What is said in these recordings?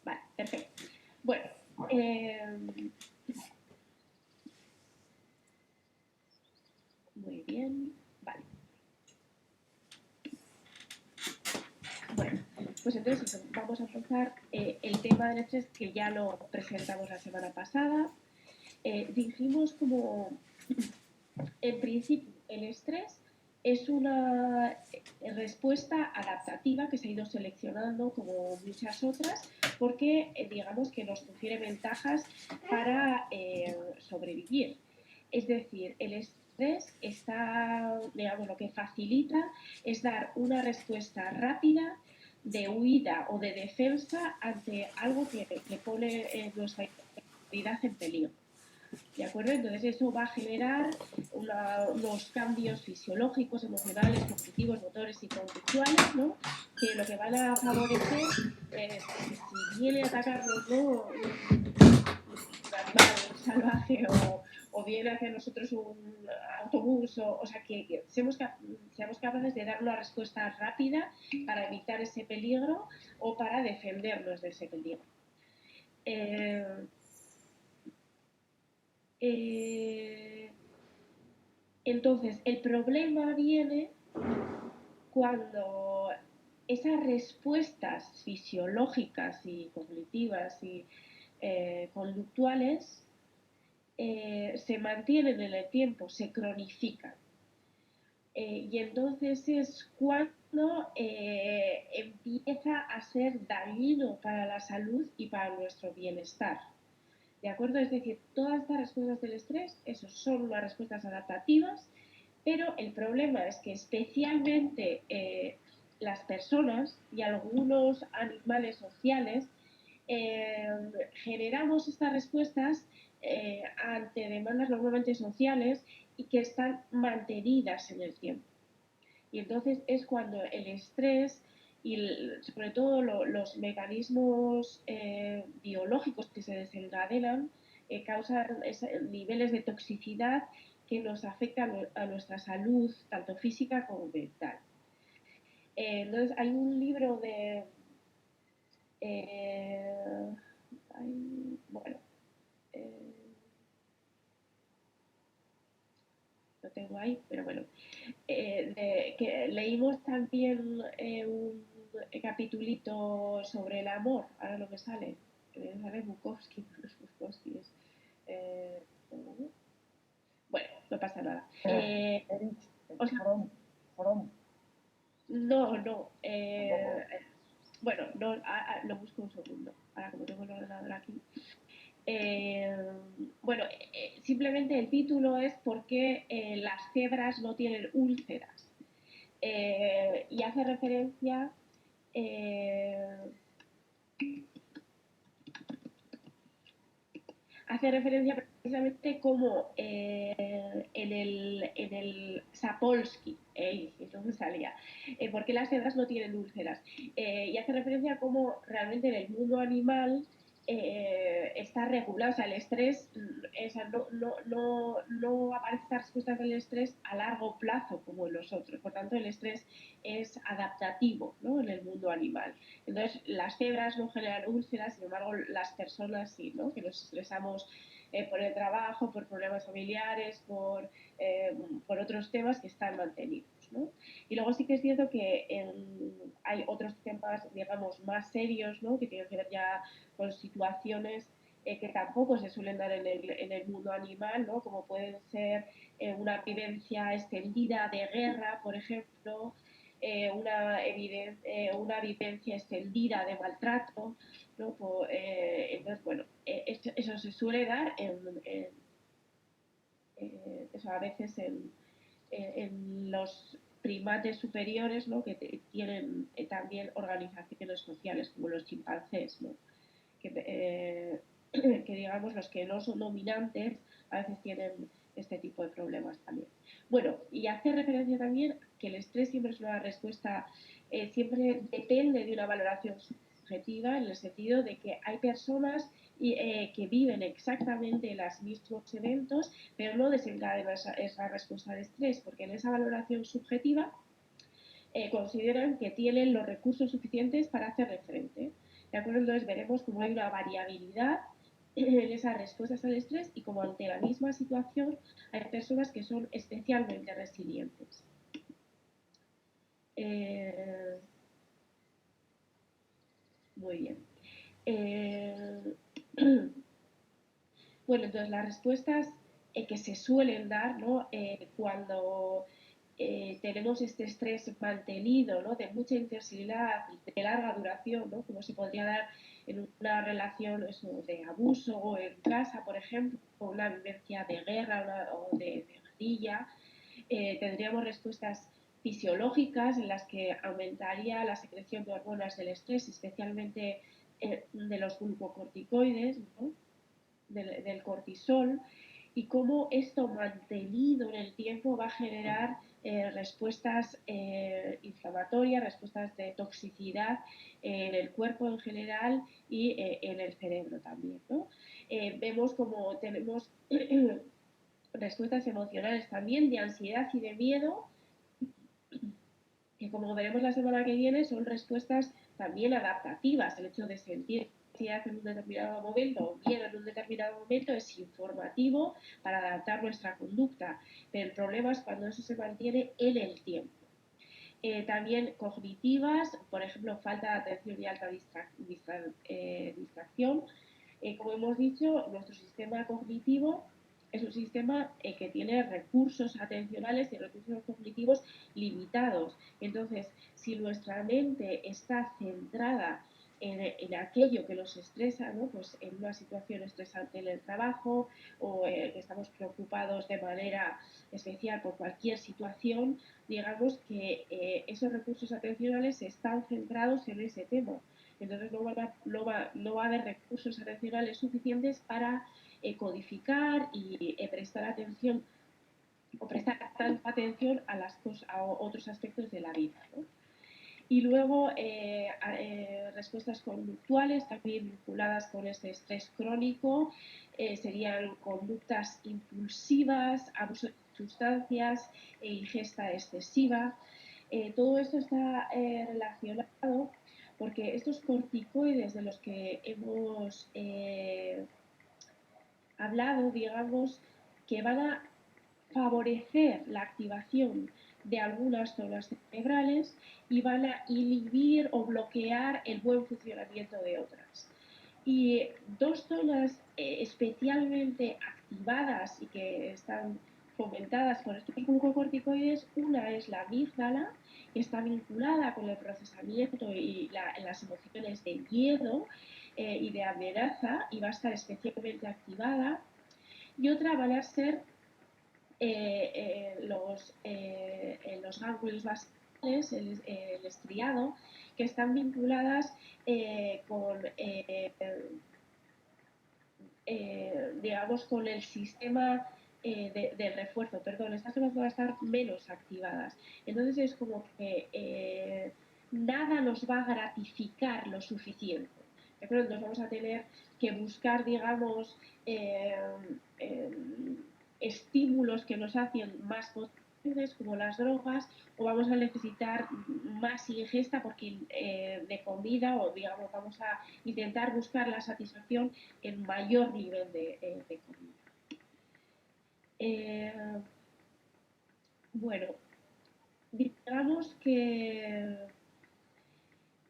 Vale, perfecto. Bueno, muy bien, vale. Bueno, pues entonces vamos a empezar el tema del estrés que ya lo presentamos la semana pasada. Dijimos como, en principio, el estrés es una respuesta adaptativa que se ha ido seleccionando como muchas otras porque digamos que nos confiere ventajas para sobrevivir. Es decir, el estrés está, digamos, lo que facilita es dar una respuesta rápida de huida o de defensa ante algo que pone nuestra integridad en peligro. ¿De acuerdo? Entonces eso va a generar unos cambios fisiológicos, emocionales, cognitivos, motores y conductuales, ¿no? Que lo que van a favorecer es que si viene a atacarnos, ¿no? un animal salvaje o viene hacia nosotros un autobús, o sea, que seamos capaces de dar una respuesta rápida para evitar ese peligro o para defendernos de ese peligro. Entonces, el problema viene cuando esas respuestas fisiológicas y cognitivas y conductuales se mantienen en el tiempo, se cronifican. Y entonces es cuando empieza a ser dañino para la salud y para nuestro bienestar. ¿De acuerdo? Es decir, todas estas respuestas del estrés, eso son unas respuestas adaptativas, pero el problema es que especialmente las personas y algunos animales sociales generamos estas respuestas ante demandas normalmente sociales y que están mantenidas en el tiempo. Y entonces es cuando el estrés y sobre todo los mecanismos biológicos que se desencadenan causan niveles de toxicidad que nos afectan a nuestra salud, tanto física como mental. Entonces hay un libro de... bueno, lo tengo ahí, pero bueno, que leímos también un capitulito sobre el amor, ahora no me sale Bukowski, no es Bukowski, es, bueno, no pasa nada. O sea, no, bueno, no, lo busco un segundo, ahora como tengo el ordenador aquí. Bueno, simplemente el título es ¿por qué las cebras no tienen úlceras? Y hace referencia precisamente como en el Sapolsky, entonces salía, ¿por qué las cebras no tienen úlceras? Y hace referencia a cómo realmente en el mundo animal está regulado, o sea, el estrés, no aparece esta respuesta del estrés a largo plazo como en nosotros, por tanto el estrés es adaptativo, ¿no? En el mundo animal. Entonces las cebras no generan úlceras, sin embargo las personas sí, ¿no? Que nos estresamos por el trabajo, por problemas familiares, por otros temas que están mantenidos, ¿no? Y luego sí que es cierto que hay otros temas, digamos, más serios, ¿no? Que tienen que ver ya con situaciones que tampoco se suelen dar en el mundo animal, ¿no? Como pueden ser una vivencia extendida de guerra, por ejemplo, una vivencia extendida de maltrato, ¿no? Entonces, bueno, eso se suele dar eso a veces en los primates superiores, ¿no? Que tienen también organizaciones sociales, como los chimpancés, ¿no? Que digamos los que no son dominantes a veces tienen este tipo de problemas también. Bueno, y hace referencia también que el estrés siempre es una respuesta, siempre depende de una valoración subjetiva, en el sentido de que hay personas que viven exactamente los mismos eventos, pero no desencadenan esa respuesta de estrés, porque en esa valoración subjetiva consideran que tienen los recursos suficientes para hacerle frente. ¿De acuerdo? Entonces veremos cómo hay una variabilidad en esas respuestas al estrés y como ante la misma situación hay personas que son especialmente resilientes. Muy bien. Bueno, entonces las respuestas que se suelen dar, ¿no? Cuando tenemos este estrés mantenido, ¿no? De mucha intensidad y de larga duración, ¿no? Como se podría dar en una relación eso, de abuso o en casa, por ejemplo, o una vivencia de guerra o de guerrilla, tendríamos respuestas fisiológicas en las que aumentaría la secreción de hormonas del estrés, especialmente de los glucocorticoides, ¿no? del cortisol, y cómo esto mantenido en el tiempo va a generar respuestas inflamatorias, respuestas de toxicidad en el cuerpo en general y en el cerebro también, ¿no? Vemos como tenemos respuestas emocionales también de ansiedad y de miedo, que como veremos la semana que viene son respuestas también adaptativas. El hecho de sentir ansiedad en un determinado momento o miedo en un determinado momento es informativo para adaptar nuestra conducta, pero el problema es cuando eso se mantiene en el tiempo. También cognitivas, por ejemplo, falta de atención y alta distracción. Como hemos dicho, nuestro sistema cognitivo es un sistema que tiene recursos atencionales y recursos cognitivos limitados. Entonces, si nuestra mente está centrada en aquello que nos estresa, ¿no? Pues en una situación estresante en el trabajo o que estamos preocupados de manera especial por cualquier situación, digamos que esos recursos atencionales están centrados en ese tema. Entonces no va a haber recursos atencionales suficientes para codificar y prestar atención o prestar tanta atención a, a otros aspectos de la vida, ¿no? Y luego respuestas conductuales también vinculadas con este estrés crónico serían conductas impulsivas, abuso de sustancias e ingesta excesiva. Todo esto está relacionado porque estos corticoides de los que hemos hablado, digamos, que van a favorecer la activación de algunas zonas cerebrales y van a inhibir o bloquear el buen funcionamiento de otras. Y dos zonas especialmente activadas y que están fomentadas por estos glucocorticoides, una es la amígdala, que está vinculada con el procesamiento y las emociones de miedo y de amenaza y va a estar especialmente activada, y otra van a ser los ganglios basales, el estriado, que están vinculadas con, digamos, con el sistema de refuerzo, perdón, estas zonas van a estar menos activadas. Entonces es como que nada nos va a gratificar lo suficiente. ¿De acuerdo? Entonces vamos a tener que buscar, digamos, estímulos que nos hacen más potentes, como las drogas, o vamos a necesitar más ingesta porque de comida, o digamos, vamos a intentar buscar la satisfacción en mayor nivel de comida. Bueno, digamos que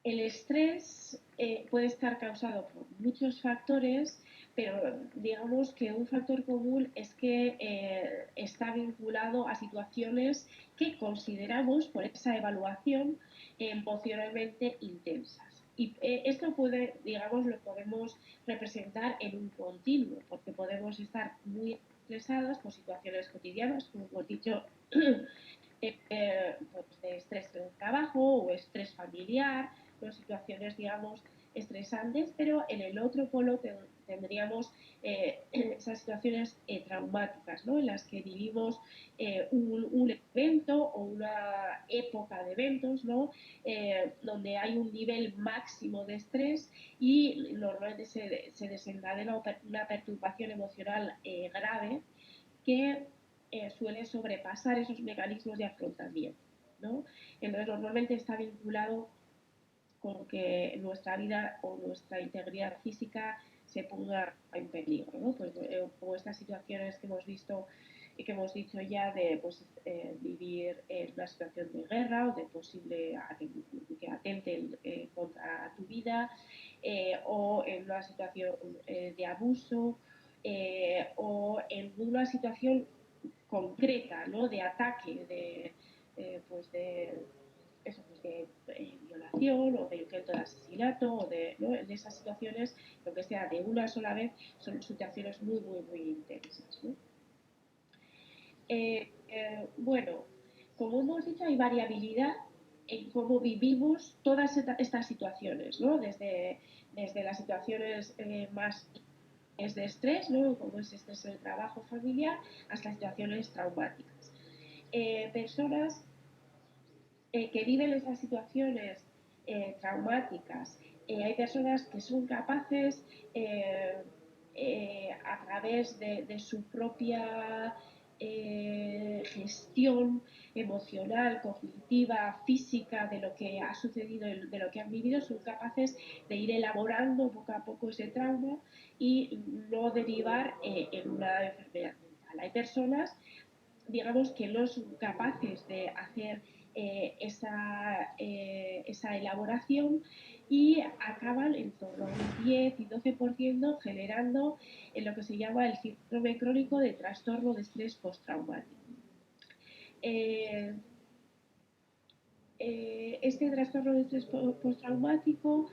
el estrés puede estar causado por muchos factores, pero digamos que un factor común es que está vinculado a situaciones que consideramos, por esa evaluación, emocionalmente intensas. Y esto puede, digamos, lo podemos representar en un continuo, porque podemos estar muy estresados por situaciones cotidianas, como hemos dicho, pues de estrés en el trabajo o estrés familiar, ¿no? Situaciones, digamos, estresantes, pero en el otro polo tendríamos esas situaciones traumáticas, ¿no? En las que vivimos un evento o una época de eventos, ¿no? Donde hay un nivel máximo de estrés y normalmente se desencadena una perturbación emocional grave que suele sobrepasar esos mecanismos de afrontamiento, ¿no? Entonces normalmente está vinculado con que nuestra vida o nuestra integridad física se ponga en peligro, ¿no? Pues, como estas situaciones que hemos visto y que hemos dicho ya de pues, vivir en una situación de guerra o de posible que atenten contra tu vida, o en una situación de abuso, o en una situación concreta, ¿no? De ataque, pues de eso, pues de violación o de intento de asesinato o de, ¿no? En esas situaciones, lo que sea de una sola vez, son situaciones muy, muy, muy intensas, ¿no? Bueno, como hemos dicho, hay variabilidad en cómo vivimos todas estas situaciones, ¿no? Desde las situaciones más de estrés, ¿no? Como es estrés en el trabajo familiar, hasta situaciones traumáticas. Personas que viven esas situaciones traumáticas, hay personas que son capaces a través de su propia gestión emocional, cognitiva, física de lo que ha sucedido, de lo que han vivido, son capaces de ir elaborando poco a poco ese trauma y no derivar en una enfermedad mental. Hay personas, digamos, que no son capaces de hacer esa elaboración y acaban en torno a un 10 y 12% generando lo que se llama el síndrome crónico de trastorno de estrés postraumático. Este trastorno de estrés postraumático,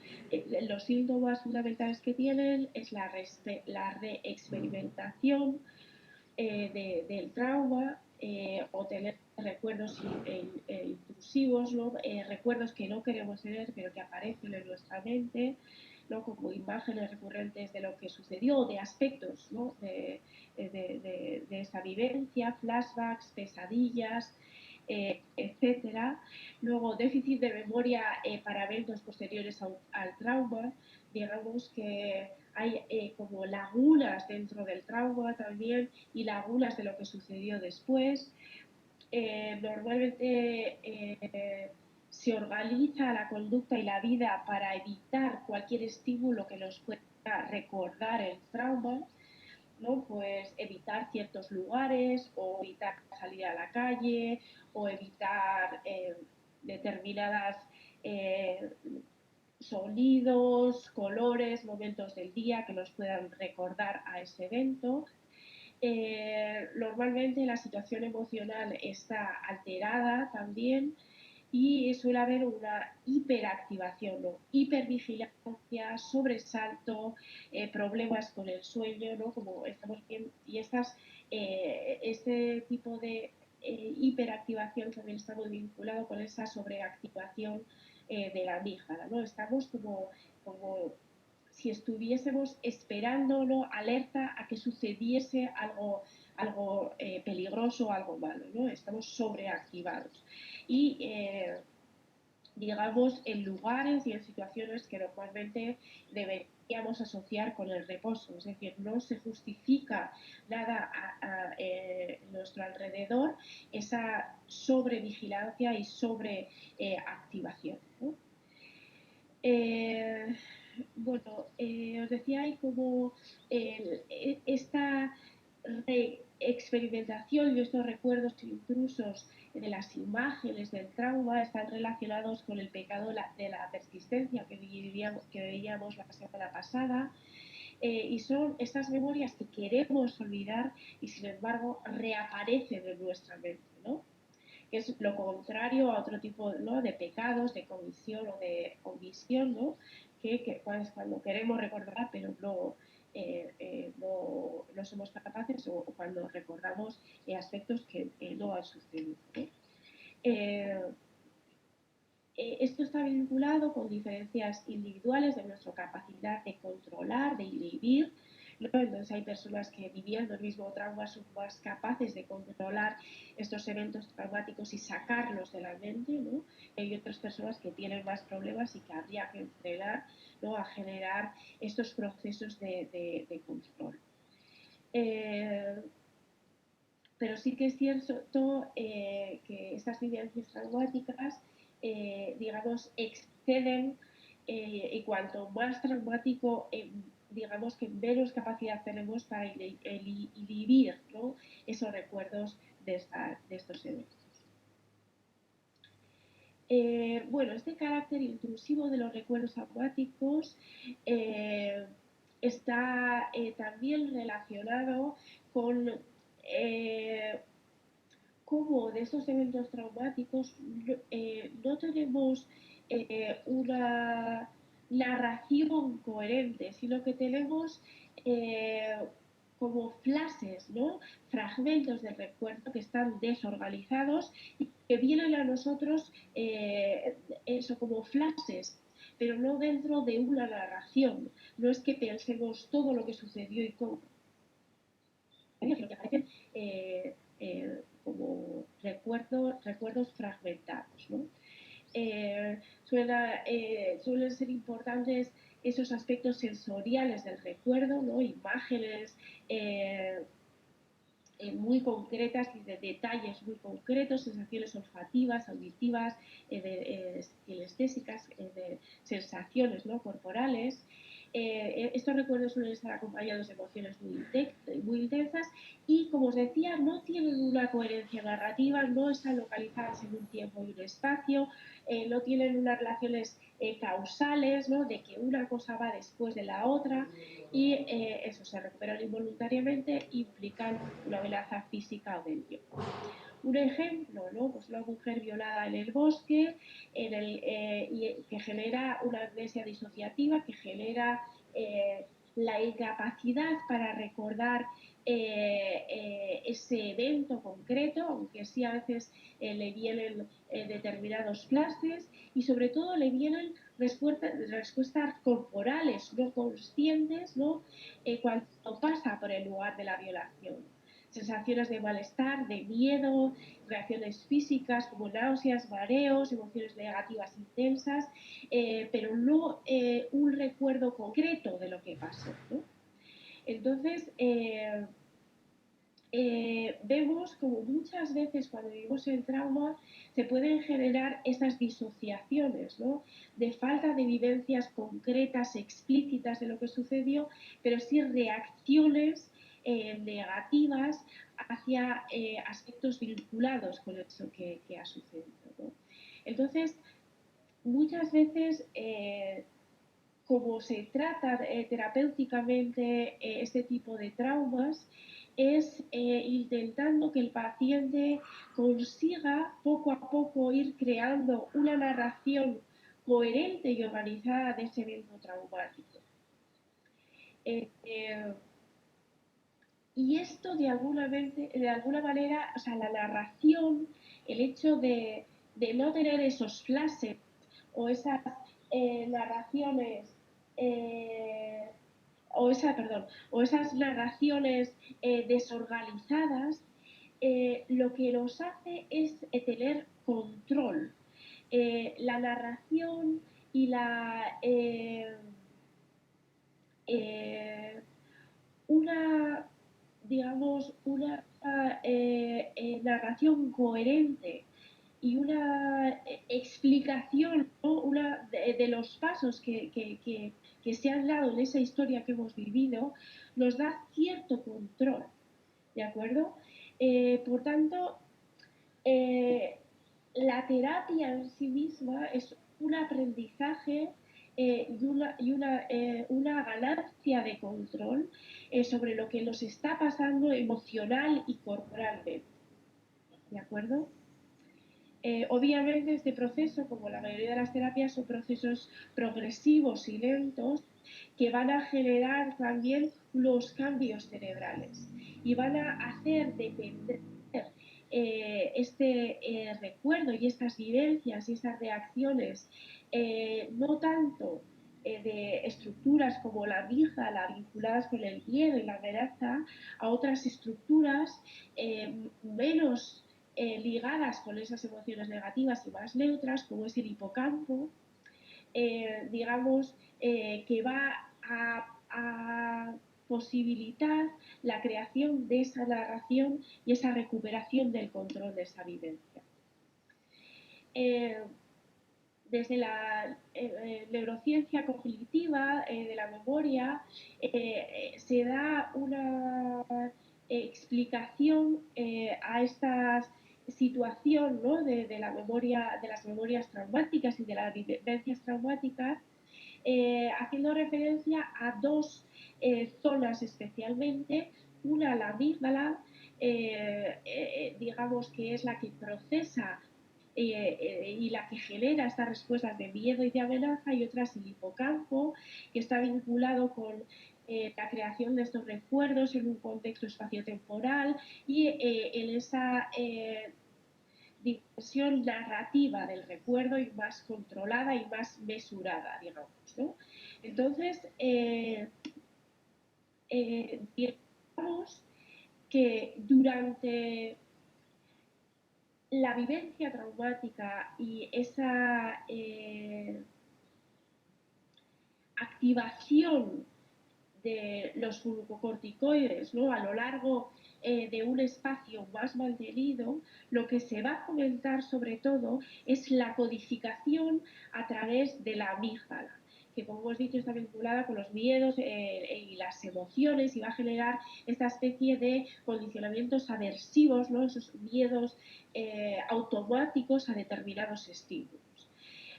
los síntomas fundamentales que tienen es la reexperimentación del trauma, o tener recuerdos intrusivos, ¿no? Recuerdos que no queremos tener pero que aparecen en nuestra mente, ¿no? Como imágenes recurrentes de lo que sucedió, de aspectos, ¿no? de esa vivencia, flashbacks, pesadillas, etcétera. Luego, déficit de memoria para eventos posteriores al trauma. Digamos que hay como lagunas dentro del trauma también y lagunas de lo que sucedió después. Normalmente se organiza la conducta y la vida para evitar cualquier estímulo que nos pueda recordar el trauma, ¿no? Pues evitar ciertos lugares o evitar salir a la calle o evitar determinadas sonidos, colores, momentos del día que nos puedan recordar a ese evento. Normalmente la situación emocional está alterada también y suele haber una hiperactivación, ¿no? Hipervigilancia, sobresalto, problemas con el sueño, ¿no? Como estamos viendo, y este tipo de hiperactivación también está muy vinculado con esa sobreactivación de la amígdala, ¿no? Estamos como si estuviésemos esperándolo, alerta a que sucediese algo peligroso, algo malo, ¿no? Estamos sobreactivados. Y digamos, en lugares y en situaciones que normalmente deberíamos asociar con el reposo. Es decir, no se justifica nada en nuestro alrededor esa sobrevigilancia y sobreactivación, ¿no? Bueno, os decía ahí como esta experimentación y estos recuerdos intrusos de las imágenes del trauma están relacionados con el pecado de la persistencia que veíamos la semana pasada, y son estas memorias que queremos olvidar y sin embargo reaparecen en nuestra mente, ¿no? Que es lo contrario a otro tipo, ¿no? De pecados, de comisión o de omisión, ¿no? Que pues, cuando queremos recordar, pero no somos capaces, o cuando recordamos aspectos que no han sucedido, ¿no? Eh, Esto está vinculado con diferencias individuales de nuestra capacidad de controlar, de inhibir, ¿no? Entonces hay personas que viviendo el mismo trauma son más capaces de controlar estos eventos traumáticos y sacarlos de la mente, ¿no? Hay otras personas que tienen más problemas y que habría que entrenar, ¿no? A generar estos procesos de control. Pero sí que es cierto que estas vivencias traumáticas, digamos, exceden y cuanto más traumático, digamos que menos capacidad tenemos para inhibir, ¿no?, esos recuerdos de estos eventos. Bueno, este carácter intrusivo de los recuerdos traumáticos está también relacionado con cómo de estos eventos traumáticos no tenemos una narración coherente, sino que tenemos como flashes, ¿no?, fragmentos del recuerdo que están desorganizados y que vienen a nosotros eso, como flashes, pero no dentro de una narración. No es que pensemos todo lo que sucedió y cómo, sino que aparecen como recuerdos fragmentados, ¿no? Suelen ser importantes esos aspectos sensoriales del recuerdo, ¿no?, imágenes muy concretas y de detalles muy concretos, sensaciones olfativas, auditivas, kinestésicas, de sensaciones, ¿no?, corporales. Estos recuerdos suelen estar acompañados de emociones muy intensas y, como os decía, no tienen una coherencia narrativa, no están localizadas en un tiempo y un espacio, no tienen unas relaciones causales, ¿no?, de que una cosa va después de la otra, y eso, se recuperan involuntariamente, implican una amenaza física o del tiempo. Un ejemplo, ¿no?, pues una mujer violada en el bosque, que genera una amnesia disociativa, que genera la incapacidad para recordar ese evento concreto, aunque sí a veces le vienen determinados flashes, y sobre todo le vienen respuestas corporales no conscientes, ¿no?, cuando pasa por el lugar de la violación. Sensaciones de malestar, de miedo, reacciones físicas como náuseas, mareos, emociones negativas intensas, pero no un recuerdo concreto de lo que pasó, ¿no? Entonces, vemos como muchas veces cuando vivimos el trauma se pueden generar esas disociaciones, ¿no?, de falta de vivencias concretas, explícitas de lo que sucedió, pero sí reacciones negativas hacia aspectos vinculados con eso que ha sucedido, ¿no? Entonces, muchas veces, como se trata terapéuticamente este tipo de traumas, es intentando que el paciente consiga poco a poco ir creando una narración coherente y organizada de ese evento traumático. Y esto de alguna manera, o sea, la narración, el hecho de no tener esos flashes o esas narraciones o esas narraciones desorganizadas, lo que nos hace es tener control. La narración y una, digamos, una narración coherente y una explicación, ¿no?, de los pasos que se han dado en esa historia que hemos vivido, nos da cierto control, ¿de acuerdo? Por tanto, la terapia en sí misma es un aprendizaje una ganancia de control sobre lo que nos está pasando emocional y corporalmente, ¿de acuerdo? Obviamente este proceso, como la mayoría de las terapias, son procesos progresivos y lentos que van a generar también los cambios cerebrales y van a hacer depender este recuerdo y estas vivencias y estas reacciones no tanto de estructuras como la amígdala vinculadas con el miedo y la amenaza, a otras estructuras menos ligadas con esas emociones negativas y más neutras, como es el hipocampo, digamos, que va a posibilitar la creación de esa narración y esa recuperación del control de esa vivencia. desde la neurociencia cognitiva de la memoria se da una explicación a esta situación, ¿no? de la memoria, de las memorias traumáticas y de las vivencias traumáticas, haciendo referencia a dos zonas especialmente, una la amígdala, digamos que es la que procesa y la que genera estas respuestas de miedo y de amenaza, y otra es el hipocampo, que está vinculado con la creación de estos recuerdos en un contexto espaciotemporal y en esa dimensión narrativa del recuerdo y más controlada y más mesurada, digamos, ¿no? Entonces, digamos que durante la vivencia traumática y esa activación de los glucocorticoides, ¿no? A lo largo de un espacio más mantenido, lo que se va a fomentar sobre todo es la codificación a través de la amígdala, que como hemos dicho está vinculada con los miedos y las emociones, y va a generar esta especie de condicionamientos aversivos, ¿no? Esos miedos automáticos a determinados estímulos.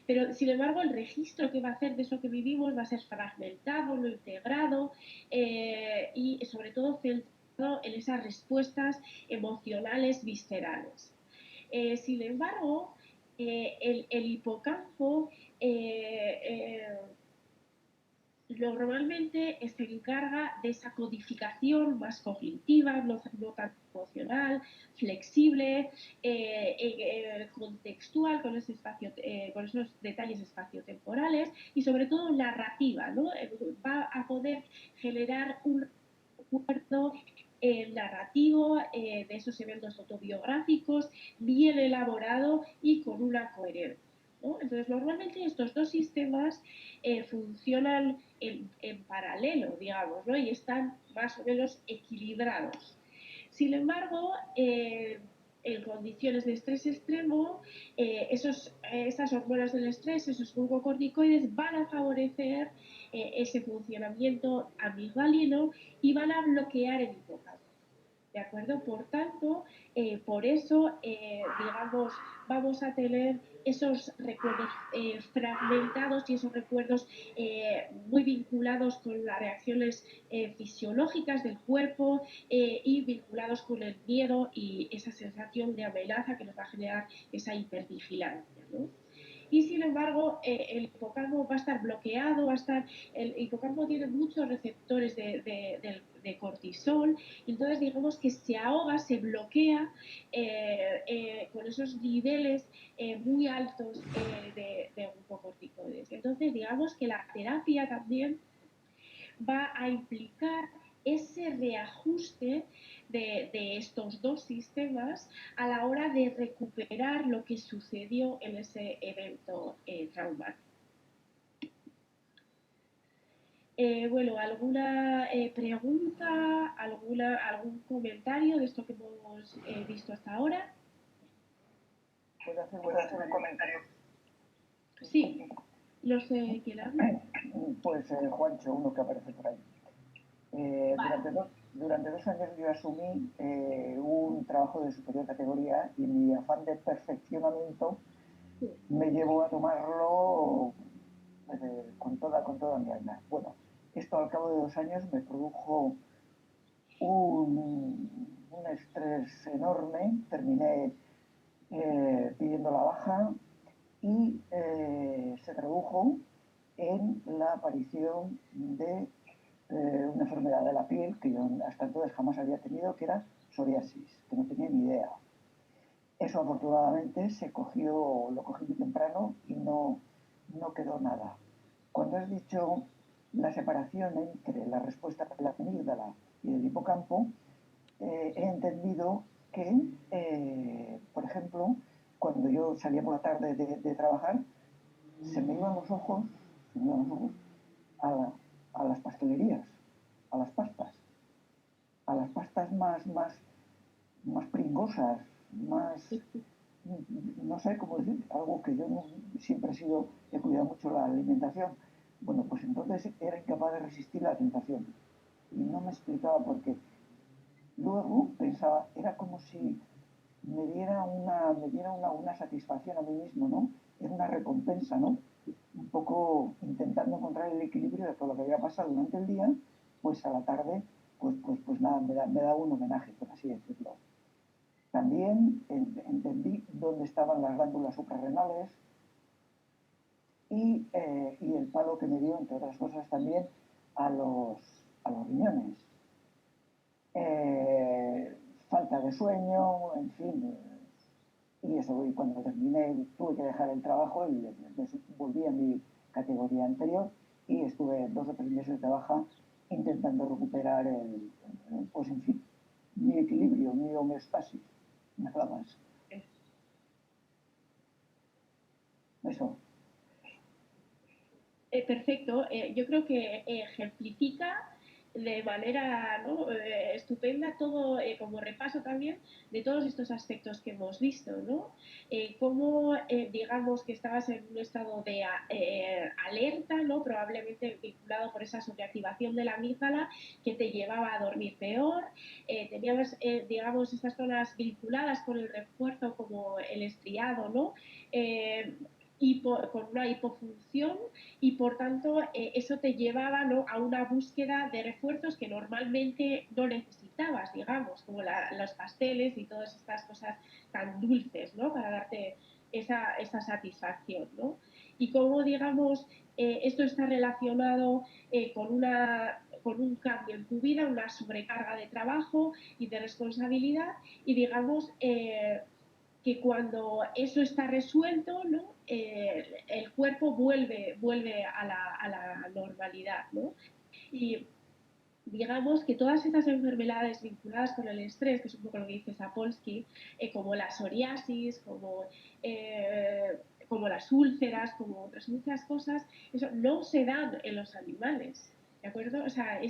Pero, sin embargo, el registro que va a hacer de eso que vivimos va a ser fragmentado, no integrado y, sobre todo, centrado en esas respuestas emocionales viscerales. Sin embargo, el hipocampo normalmente se encarga de esa codificación más cognitiva, no tan emocional, flexible, contextual, con esos detalles espaciotemporales y sobre todo narrativa, ¿no? Va a poder generar un recuerdo narrativo de esos eventos autobiográficos, bien elaborado y con una coherencia, ¿no? Entonces, normalmente estos dos sistemas funcionan en paralelo, digamos, ¿no? Y están más o menos equilibrados. Sin embargo, en condiciones de estrés extremo, esas hormonas del estrés, esos glucocorticoides, van a favorecer ese funcionamiento amigdalino y van a bloquear el hipocampo. ¿De acuerdo? Por tanto, por eso, digamos, vamos a tener esos recuerdos fragmentados y esos recuerdos muy vinculados con las reacciones fisiológicas del cuerpo y vinculados con el miedo y esa sensación de amenaza que nos va a generar esa hipervigilancia, ¿no? Y sin embargo, el hipocampo va a estar bloqueado, el hipocampo tiene muchos receptores de cortisol, y entonces digamos que se ahoga, se bloquea con esos niveles muy altos de glucocorticoides. Entonces digamos que la terapia también va a implicar ese reajuste estos dos sistemas a la hora de recuperar lo que sucedió en ese evento traumático. Bueno, ¿alguna pregunta, algún comentario de esto que hemos visto hasta ahora? ¿Puedo hacer un comentario? Sí, no sé quién habla. Pues Juancho, uno que aparece por ahí. Durante 2 años yo asumí un trabajo de superior categoría, y mi afán de perfeccionamiento me llevó a tomarlo con toda mi alma. Bueno, esto al cabo de 2 años me produjo un estrés enorme, terminé pidiendo la baja, y se tradujo en la aparición de una enfermedad de la piel que yo hasta entonces jamás había tenido, que era psoriasis, que no tenía ni idea. Eso afortunadamente lo cogí muy temprano y no quedó nada. Cuando has dicho la separación entre la respuesta de la amígdala y del hipocampo, he entendido que, por ejemplo, cuando yo salía por la tarde de trabajar, se me iban los ojos, a, a las pastelerías, a las pastas, más pringosas, más, no sé cómo decir, algo que yo siempre he cuidado mucho la alimentación. Bueno, pues entonces era incapaz de resistir la tentación y no me explicaba por qué. Luego pensaba, era como si me diera una satisfacción a mí mismo, ¿no? Era una recompensa, ¿no? Un poco intentando encontrar el equilibrio de todo lo que había pasado durante el día, pues a la tarde, pues nada, me da un homenaje, por así decirlo. También entendí dónde estaban las glándulas suprarrenales y el palo que me dio, entre otras cosas, también a los riñones. Falta de sueño, en fin. Y eso, y cuando terminé, tuve que dejar el trabajo y volví a mi categoría anterior y estuve 2 o 3 meses de baja intentando recuperar pues en fin, mi equilibrio, mi homeostasis, nada más. Eso. Perfecto. Yo creo que ejemplifica de manera, ¿no? Estupenda todo, como repaso también de todos estos aspectos que hemos visto, ¿no? Cómo, digamos, que estabas en un estado de alerta, ¿no? Probablemente vinculado por esa sobreactivación de la amígdala que te llevaba a dormir peor. Teníamos, digamos, estas zonas vinculadas con el refuerzo como el estriado, ¿no? Con una hipofunción y por tanto eso te llevaba, ¿no?, a una búsqueda de refuerzos que normalmente no necesitabas, digamos, como los pasteles y todas estas cosas tan dulces, ¿no?, para darte esa satisfacción, ¿no? Y cómo, digamos, esto está relacionado con un cambio en tu vida, una sobrecarga de trabajo y de responsabilidad y, digamos, que cuando eso está resuelto, ¿no? El cuerpo vuelve a la normalidad, ¿no? Y digamos que todas estas enfermedades vinculadas con el estrés, que es un poco lo que dice Sapolsky, como la psoriasis, como las úlceras, como otras muchas cosas, eso no se dan en los animales, ¿de acuerdo? O sea,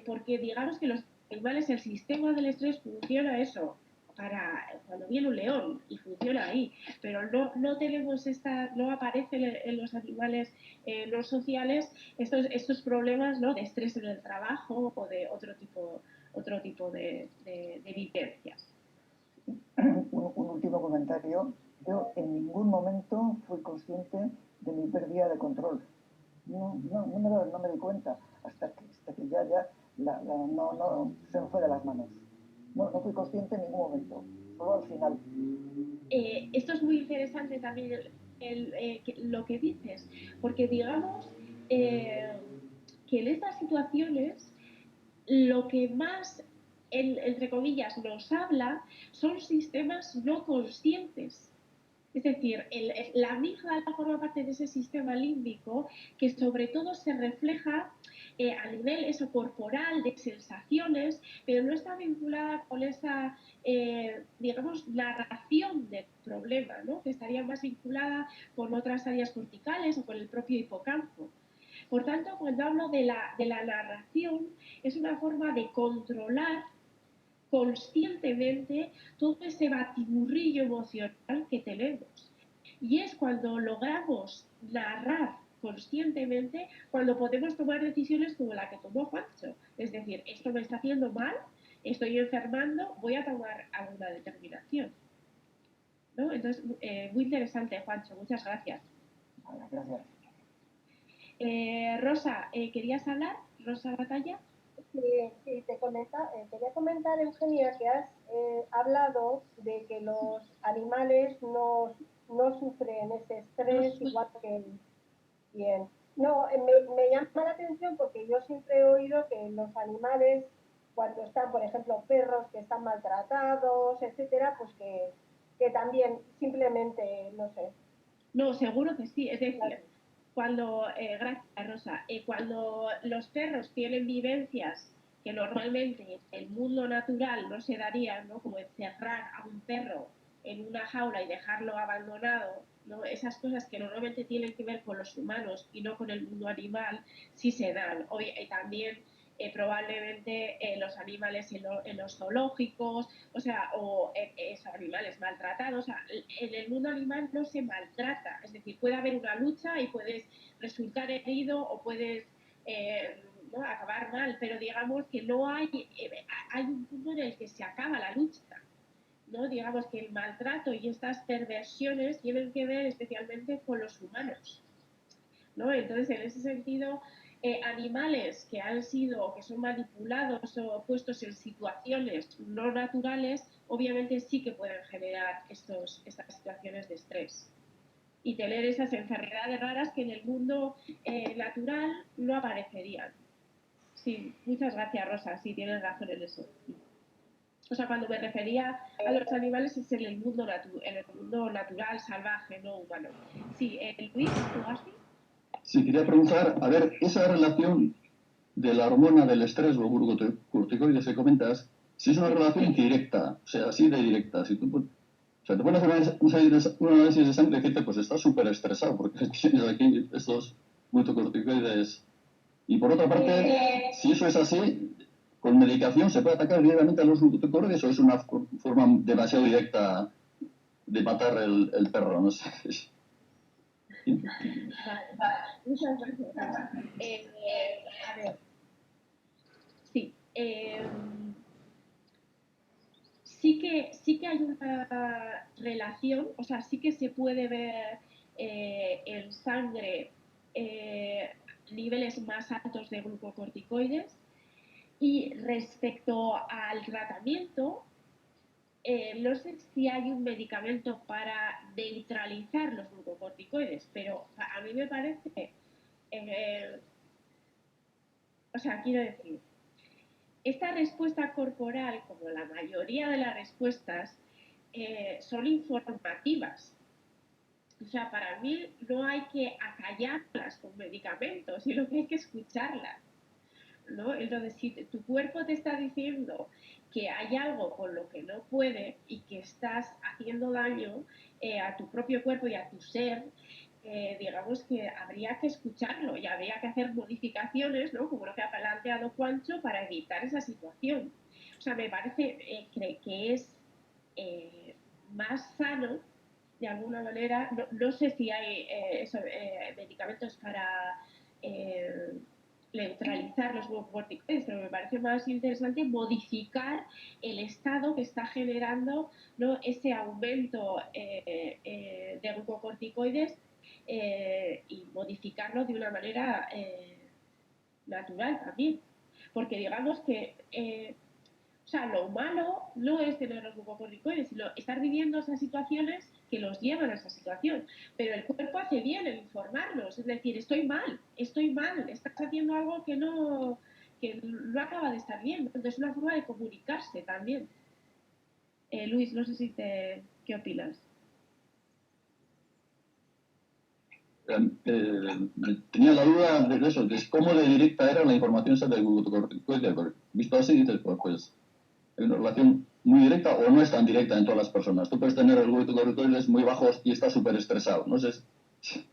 porque digamos que los animales, el sistema del estrés funciona eso, para cuando viene un león y funciona ahí, pero no tenemos no aparecen en los animales no sociales estos problemas, ¿no?, de estrés en el trabajo o de otro tipo de vivencias. Un último comentario. Yo en ningún momento fui consciente de mi pérdida de control. No me di cuenta hasta que ya se me fue de las manos. No fui consciente en ningún momento, solo al final. Esto es muy interesante también lo que dices, porque digamos que en estas situaciones lo que más, entre comillas, nos habla son sistemas no conscientes. Es decir, la amígdala forma parte de ese sistema límbico que sobre todo se refleja a nivel eso corporal, de sensaciones, pero no está vinculada con esa, digamos, narración del problema, ¿no?, que estaría más vinculada con otras áreas corticales o con el propio hipocampo. Por tanto, cuando hablo de la narración, es una forma de controlar conscientemente todo ese batiburrillo emocional que tenemos. Y es cuando logramos narrar conscientemente, cuando podemos tomar decisiones como la que tomó Juancho. Es decir, esto me está haciendo mal, estoy enfermando, voy a tomar alguna determinación, ¿no? Entonces, muy interesante, Juancho, muchas gracias. Vale, gracias. Rosa, ¿querías hablar? Rosa Batalla. Sí, quería comentar, Eugenia, que has hablado de que los animales no sufren ese estrés igual que bien. No, me llama la atención porque yo siempre he oído que los animales, cuando están, por ejemplo, perros que están maltratados, etcétera, pues que también simplemente, no sé. No, seguro que sí. Es decir, gracias Rosa, cuando los perros tienen vivencias que normalmente en el mundo natural no se darían, ¿no?, como encerrar a un perro en una jaula y dejarlo abandonado, ¿no?, esas cosas que normalmente tienen que ver con los humanos y no con el mundo animal, sí se dan. Hoy también probablemente los animales en los zoológicos, o sea, o esos animales maltratados. O sea, en el mundo animal no se maltrata, es decir, puede haber una lucha y puedes resultar herido o puedes ¿no? acabar mal, pero digamos que no hay un punto en el que se acaba la lucha. ¿No? Digamos que el maltrato y estas perversiones tienen que ver especialmente con los humanos, ¿no? Entonces, en ese sentido, animales que han sido, que son manipulados o puestos en situaciones no naturales, obviamente sí que pueden generar estas situaciones de estrés y tener esas enfermedades raras que en el mundo natural no aparecerían. Sí, muchas gracias, Rosa, sí, tienes razón en eso. O sea, cuando me refería a los animales es en el mundo natural, salvaje, no humano. Sí, Luis, ¿tú así? Sí, quería preguntar, a ver, esa relación de la hormona del estrés o glucocorticoides que comentas, si es una relación directa, o sea, así de directa. Si tú, o sea, te pones a hacer un análisis de sangre y decirte, pues estás súper estresado porque tienes aquí estos glucocorticoides. Y por otra parte, si eso es así, con medicación se puede atacar directamente a los glucocorticoides o es una forma demasiado directa de matar el perro, no sé. Vale. Muchas gracias. A ver, sí. Sí que hay una relación, o sea, sí que se puede ver en sangre niveles más altos de glucocorticoides y respecto al tratamiento, no sé si hay un medicamento para neutralizar los glucocorticoides, pero a mí me parece, o sea, quiero decir, esta respuesta corporal, como la mayoría de las respuestas, son informativas. O sea, para mí no hay que acallarlas con medicamentos, sino que hay que escucharlas, ¿no? Entonces, si tu cuerpo te está diciendo que hay algo con lo que no puede y que estás haciendo daño a tu propio cuerpo y a tu ser, digamos que habría que escucharlo y habría que hacer modificaciones, ¿no? Como lo que ha planteado Juancho, para evitar esa situación. O sea, me parece que es más sano, de alguna manera, no sé si hay medicamentos para neutralizar los glucocorticoides, pero me parece más interesante modificar el estado que está generando, ¿no? ese aumento de glucocorticoides y modificarlo de una manera natural también. Porque digamos que o sea, lo malo no es tener los glucocorticoides, sino estar viviendo esas situaciones que los llevan a esa situación. Pero el cuerpo hace bien en informarnos, es decir, estoy mal, estás haciendo algo que no acaba de estar bien. Entonces es una forma de comunicarse también. Luis, no sé si ¿qué opinas? Tenía la duda de eso, de cómo de directa era la información esa del glucocorticoide. Visto así, dices, pues hay una relación muy directa o no es tan directa en todas las personas. Tú puedes tener el glucocorticoides muy bajos y estás súper estresado, no sé.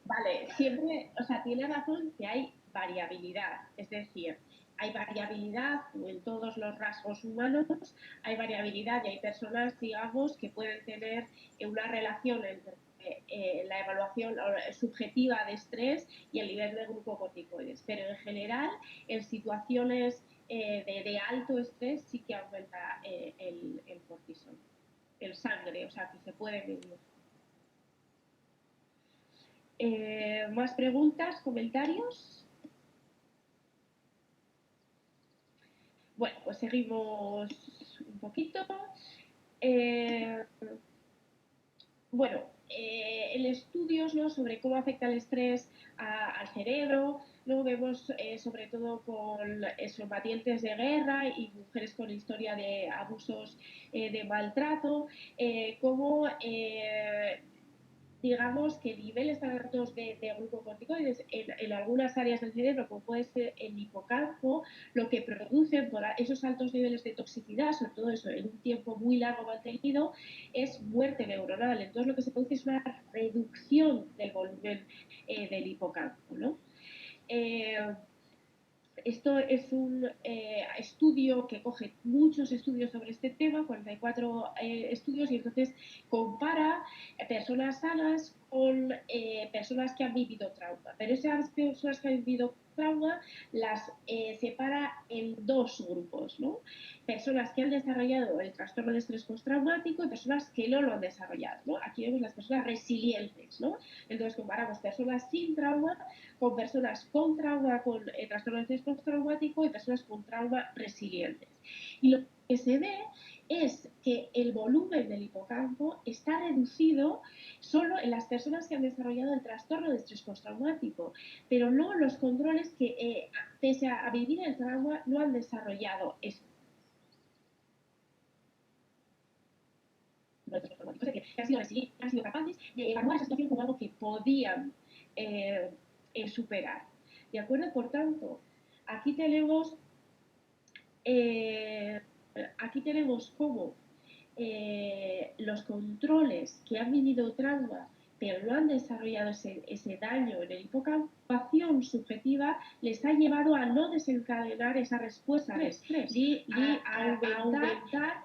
Vale, siempre, o sea, tiene razón que hay variabilidad, es decir, hay variabilidad en todos los rasgos humanos, hay variabilidad y hay personas, digamos, que pueden tener una relación entre la evaluación subjetiva de estrés y el nivel de glucocorticoides, pero en general, en situaciones de alto estrés sí que aumenta el cortisol, el sangre, o sea, que se puede medir. ¿Más preguntas, comentarios? Bueno, pues seguimos un poquito. Bueno, en estudios, ¿no? sobre cómo afecta el estrés al cerebro, ¿no? vemos sobre todo con pacientes de guerra y mujeres con historia de abusos de maltrato, cómo digamos que niveles tan altos de glucocorticoides en algunas áreas del cerebro, como puede ser el hipocampo, lo que producen por esos altos niveles de toxicidad, sobre todo eso en un tiempo muy largo mantenido, es muerte neuronal. Entonces lo que se produce es una reducción del volumen del hipocampo, ¿no? Esto es un estudio que coge muchos estudios sobre este tema, 44 estudios, y entonces compara personas sanas con personas que han vivido trauma. Pero esas personas que han vivido trauma las separa en dos grupos, ¿no? Personas que han desarrollado el trastorno de estrés postraumático y personas que no lo han desarrollado, ¿no? Aquí vemos las personas resilientes, ¿no? Entonces comparamos personas sin trauma con personas con trauma, con trastorno de estrés postraumático y personas con trauma resilientes. Y lo que se ve es que el volumen del hipocampo está reducido solo en las personas que han desarrollado el trastorno de estrés postraumático, pero no los controles que, pese a vivir el trauma, no han desarrollado eso. Que han sido resilientes, han sido capaces de evaluar esa situación como algo que podían superar. ¿De acuerdo? Por tanto, aquí tenemos cómo los controles que han vivido trauma pero no han desarrollado ese daño en el hipocampo, la acción subjetiva les ha llevado a no desencadenar esa respuesta de estrés y a aumentar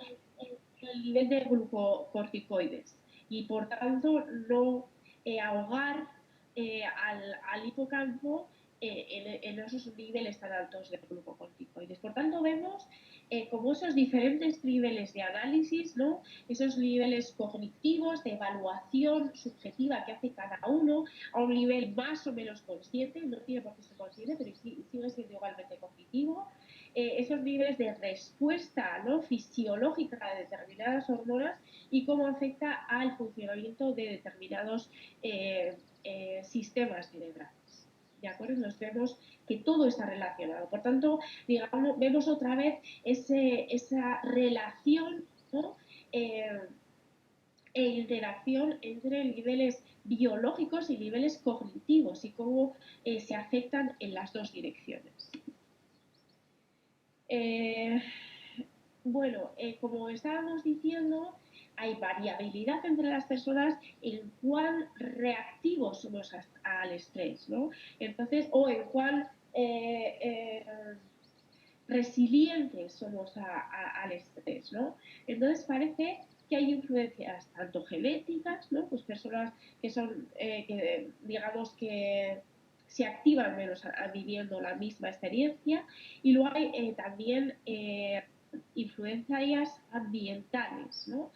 el nivel de glucocorticoides y por tanto no ahogar al hipocampo en esos niveles tan altos de glucocorticoides. Por tanto, vemos como esos diferentes niveles de análisis, ¿no? Esos niveles cognitivos de evaluación subjetiva que hace cada uno a un nivel más o menos consciente, no tiene por qué ser consciente, pero sigue siendo igualmente cognitivo. Esos niveles de respuesta, ¿no?, fisiológica de determinadas hormonas y cómo afecta al funcionamiento de determinados sistemas cerebrales. ¿De acuerdo? Nos vemos que todo está relacionado. Por tanto, digamos, vemos otra vez esa relación, ¿no?, e interacción entre niveles biológicos y niveles cognitivos y cómo se afectan en las dos direcciones. Bueno, como estábamos diciendo, hay variabilidad entre las personas en cuán reactivos somos al estrés, ¿no? Entonces, o en cuán resilientes somos al estrés, ¿no? Entonces parece que hay influencias tanto genéticas, ¿no? Pues personas que son, digamos que se activan menos viviendo la misma experiencia, y luego hay también influencias ambientales, ¿no?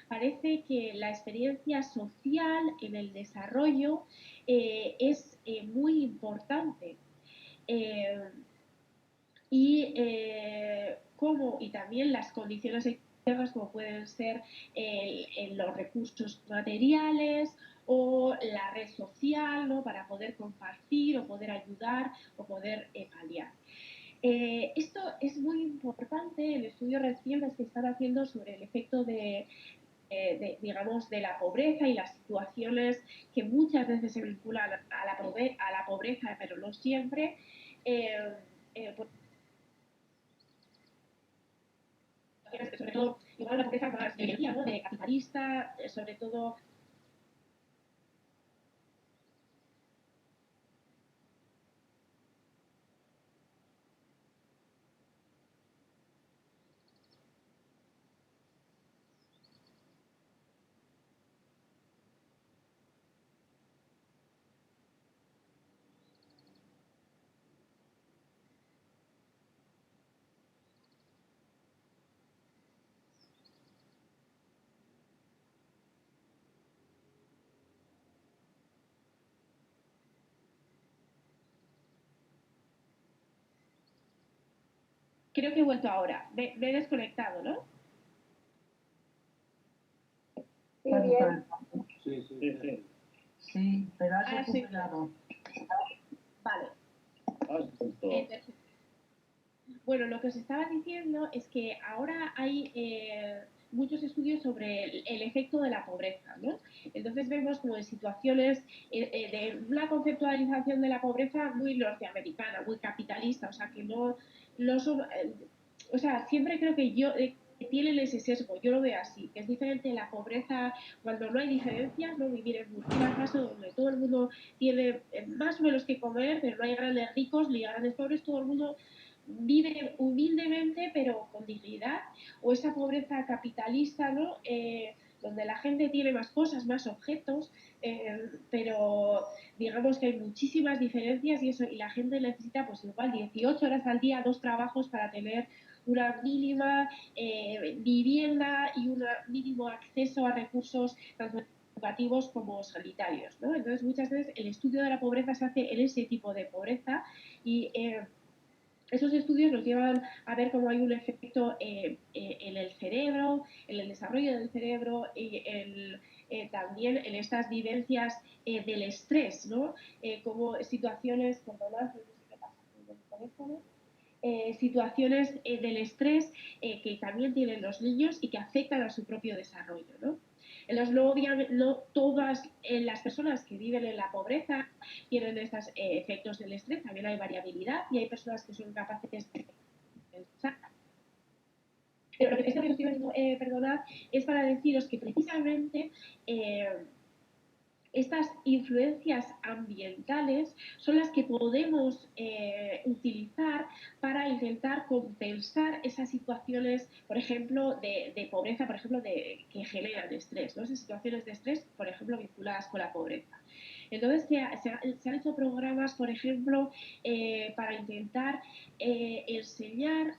Parece que la experiencia social en el desarrollo es muy importante. Y también las condiciones externas, como pueden ser los recursos materiales o la red social, ¿no?, para poder compartir o poder ayudar o poder paliar. Esto es muy importante en estudios recientes que están haciendo sobre el efecto digamos, de la pobreza y las situaciones que muchas veces se vinculan a la pobreza, pero no siempre. Sobre todo, igual una pobreza más de energía, ¿no?, de capitalista, sobre todo. Creo que he vuelto ahora. Me he desconectado, ¿no? Sí, bien. Sí. Sí, pero has recuperado. Vale. Bueno, lo que os estaba diciendo es que ahora hay muchos estudios sobre el efecto de la pobreza, ¿no? Entonces vemos como en situaciones de una conceptualización de la pobreza muy norteamericana, muy capitalista, o sea, que no son... o sea, siempre creo que tienen ese sesgo, yo lo veo así, que es diferente la pobreza cuando no hay diferencias, ¿no? Vivir en Burkina Faso, donde todo el mundo tiene más o menos que comer, pero no hay grandes ricos ni grandes pobres, todo el mundo vive humildemente pero con dignidad, o esa pobreza capitalista, ¿no? Donde la gente tiene más cosas, más objetos, pero digamos que hay muchísimas diferencias y eso, y la gente necesita pues igual 18 horas al día, 2 trabajos para tener una mínima vivienda y un mínimo acceso a recursos tanto educativos como sanitarios, ¿no? Entonces muchas veces el estudio de la pobreza se hace en ese tipo de pobreza y esos estudios nos llevan a ver cómo hay un efecto en el cerebro, en el desarrollo del cerebro y también en estas vivencias del estrés, ¿no? Como situaciones, perdonad, no sé qué pasa con el teléfono, situaciones del estrés que también tienen los niños y que afectan a su propio desarrollo, ¿no? Entonces, no todas las personas que viven en la pobreza tienen estos efectos del estrés, también hay variabilidad y hay personas que son capaces de pensar. Pero lo que estoy diciendo, perdonad, es para deciros que precisamente estas influencias ambientales son las que podemos utilizar para intentar compensar esas situaciones, por ejemplo, de pobreza, por ejemplo, que generan estrés, ¿no? Esas situaciones de estrés, por ejemplo, vinculadas con la pobreza. Entonces, se han hecho programas, por ejemplo, para intentar enseñar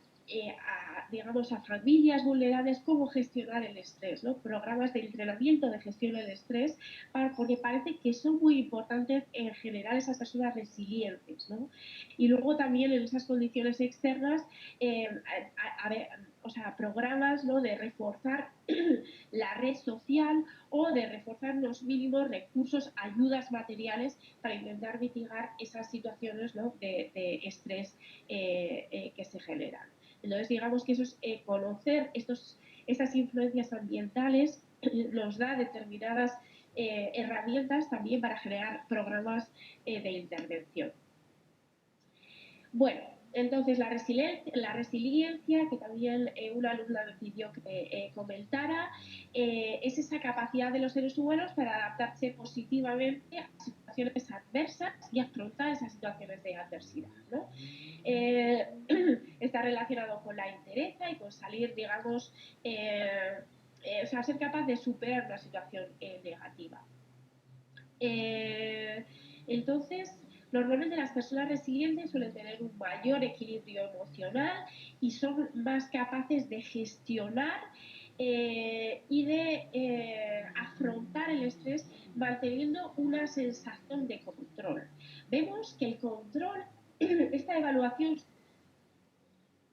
digamos, a familias vulnerables cómo gestionar el estrés, ¿no? Programas de entrenamiento de gestión del estrés, porque parece que son muy importantes en general esas personas resilientes, ¿no? Y luego también en esas condiciones externas, o sea, programas, ¿no? De reforzar la red social o de reforzar los mínimos recursos, ayudas materiales para intentar mitigar esas situaciones, ¿no? de estrés que se generan. Entonces, digamos que eso es conocer estas influencias ambientales nos da determinadas herramientas también para generar programas de intervención. Bueno, entonces la resiliencia que también una alumna me pidió que comentara, es esa capacidad de los seres humanos para adaptarse positivamente a situaciones adversas y afrontar esas situaciones de adversidad, ¿no? Está relacionado con la entereza y con salir, digamos, o sea, ser capaz de superar una situación negativa. Entonces, normalmente las personas resilientes suelen tener un mayor equilibrio emocional y son más capaces de gestionar y de afrontar el estrés manteniendo una sensación de control. Vemos que el control, esta evaluación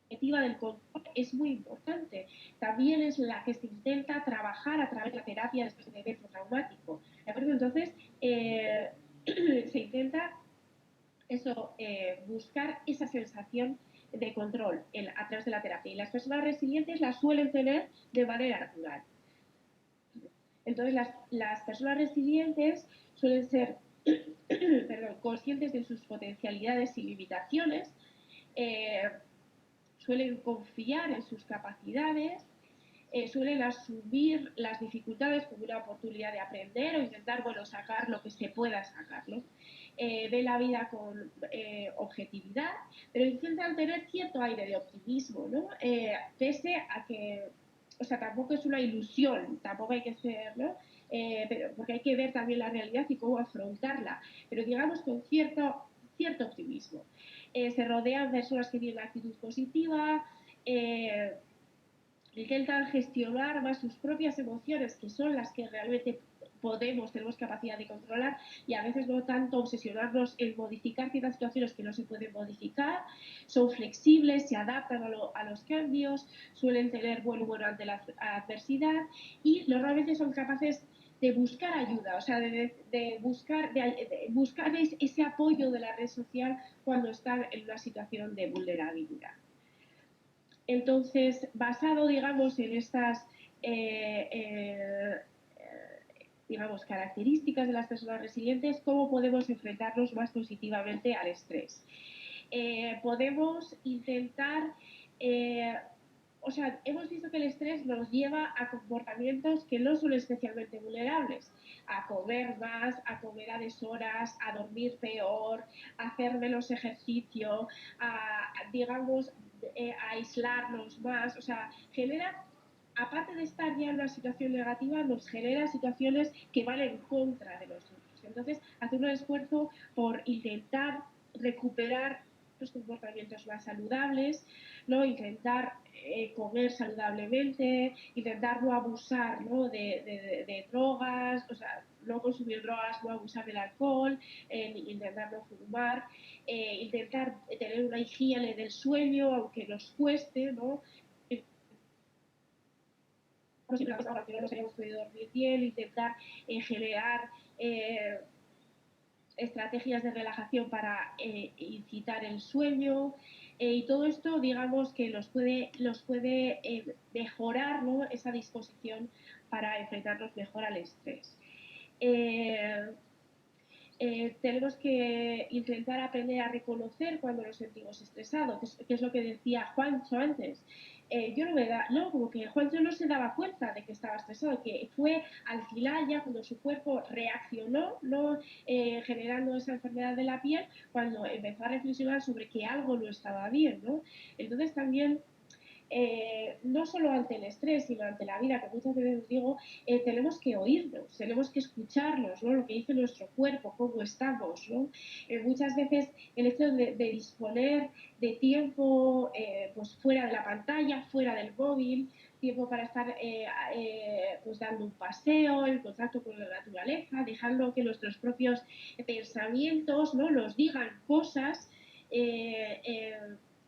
del control es muy importante. También es la que se intenta trabajar a través de la terapia después del evento traumático. ¿De acuerdo? Entonces, se intenta buscar esa sensación de control a través de la terapia. Y las personas resilientes la suelen tener de manera natural. Entonces, las personas resilientes suelen ser conscientes de sus potencialidades y limitaciones, suelen confiar en sus capacidades, suelen asumir las dificultades como una oportunidad de aprender o intentar, bueno, sacar lo que se pueda sacar, ¿no? Ve la vida con objetividad, pero intentan tener cierto aire de optimismo, ¿no? Pese a que, o sea, tampoco es una ilusión, tampoco hay que ser, ¿no? Porque hay que ver también la realidad y cómo afrontarla, pero digamos con cierto optimismo. Se rodean personas que tienen una actitud positiva, intentan gestionar más sus propias emociones, que son las que realmente tenemos capacidad de controlar, y a veces no tanto obsesionarnos en modificar ciertas situaciones que no se pueden modificar. Son flexibles, se adaptan a los cambios, suelen tener buen humor ante la adversidad y normalmente son capaces de buscar ayuda, o sea, de buscar ese apoyo de la red social cuando están en una situación de vulnerabilidad. Entonces, basado, digamos, en estas digamos, características de las personas resilientes, ¿cómo podemos enfrentarnos más positivamente al estrés? Podemos intentar o sea, hemos visto que el estrés nos lleva a comportamientos que no son especialmente vulnerables, a comer más, a comer a deshoras, a dormir peor, a hacer menos ejercicio, digamos, a aislarnos más, o sea, genera, aparte de estar ya en una situación negativa, nos genera situaciones que van en contra de nosotros. Entonces, hacer un esfuerzo por intentar recuperar los comportamientos más saludables, ¿no? Intentar comer saludablemente, intentar no abusar, ¿no? De drogas, o sea, no consumir drogas, no abusar del alcohol, intentar no fumar, intentar tener una higiene del sueño, aunque nos cueste, ¿no? Si no nos hayamos podido dormir bien, intentar generar estrategias de relajación para incitar el sueño, y todo esto, digamos, que los puede mejorar, ¿no? Esa disposición para enfrentarnos mejor al estrés. Tenemos que intentar aprender a reconocer cuando nos sentimos estresados, que es lo que decía Juancho antes. Yo como que Juancho no se daba cuenta de que estaba estresado, que fue al final ya cuando su cuerpo reaccionó, ¿no? Generando esa enfermedad de la piel, cuando empezó a reflexionar sobre que algo no estaba bien, ¿no? Entonces también no solo ante el estrés, sino ante la vida, que muchas veces digo, tenemos que oírnos, tenemos que escucharnos, ¿no? Lo que dice nuestro cuerpo, cómo estamos, ¿no? Muchas veces el hecho de disponer de tiempo pues fuera de la pantalla, fuera del móvil, tiempo para estar pues dando un paseo, en contacto con la naturaleza, dejando que nuestros propios pensamientos, ¿no? Nos digan cosas,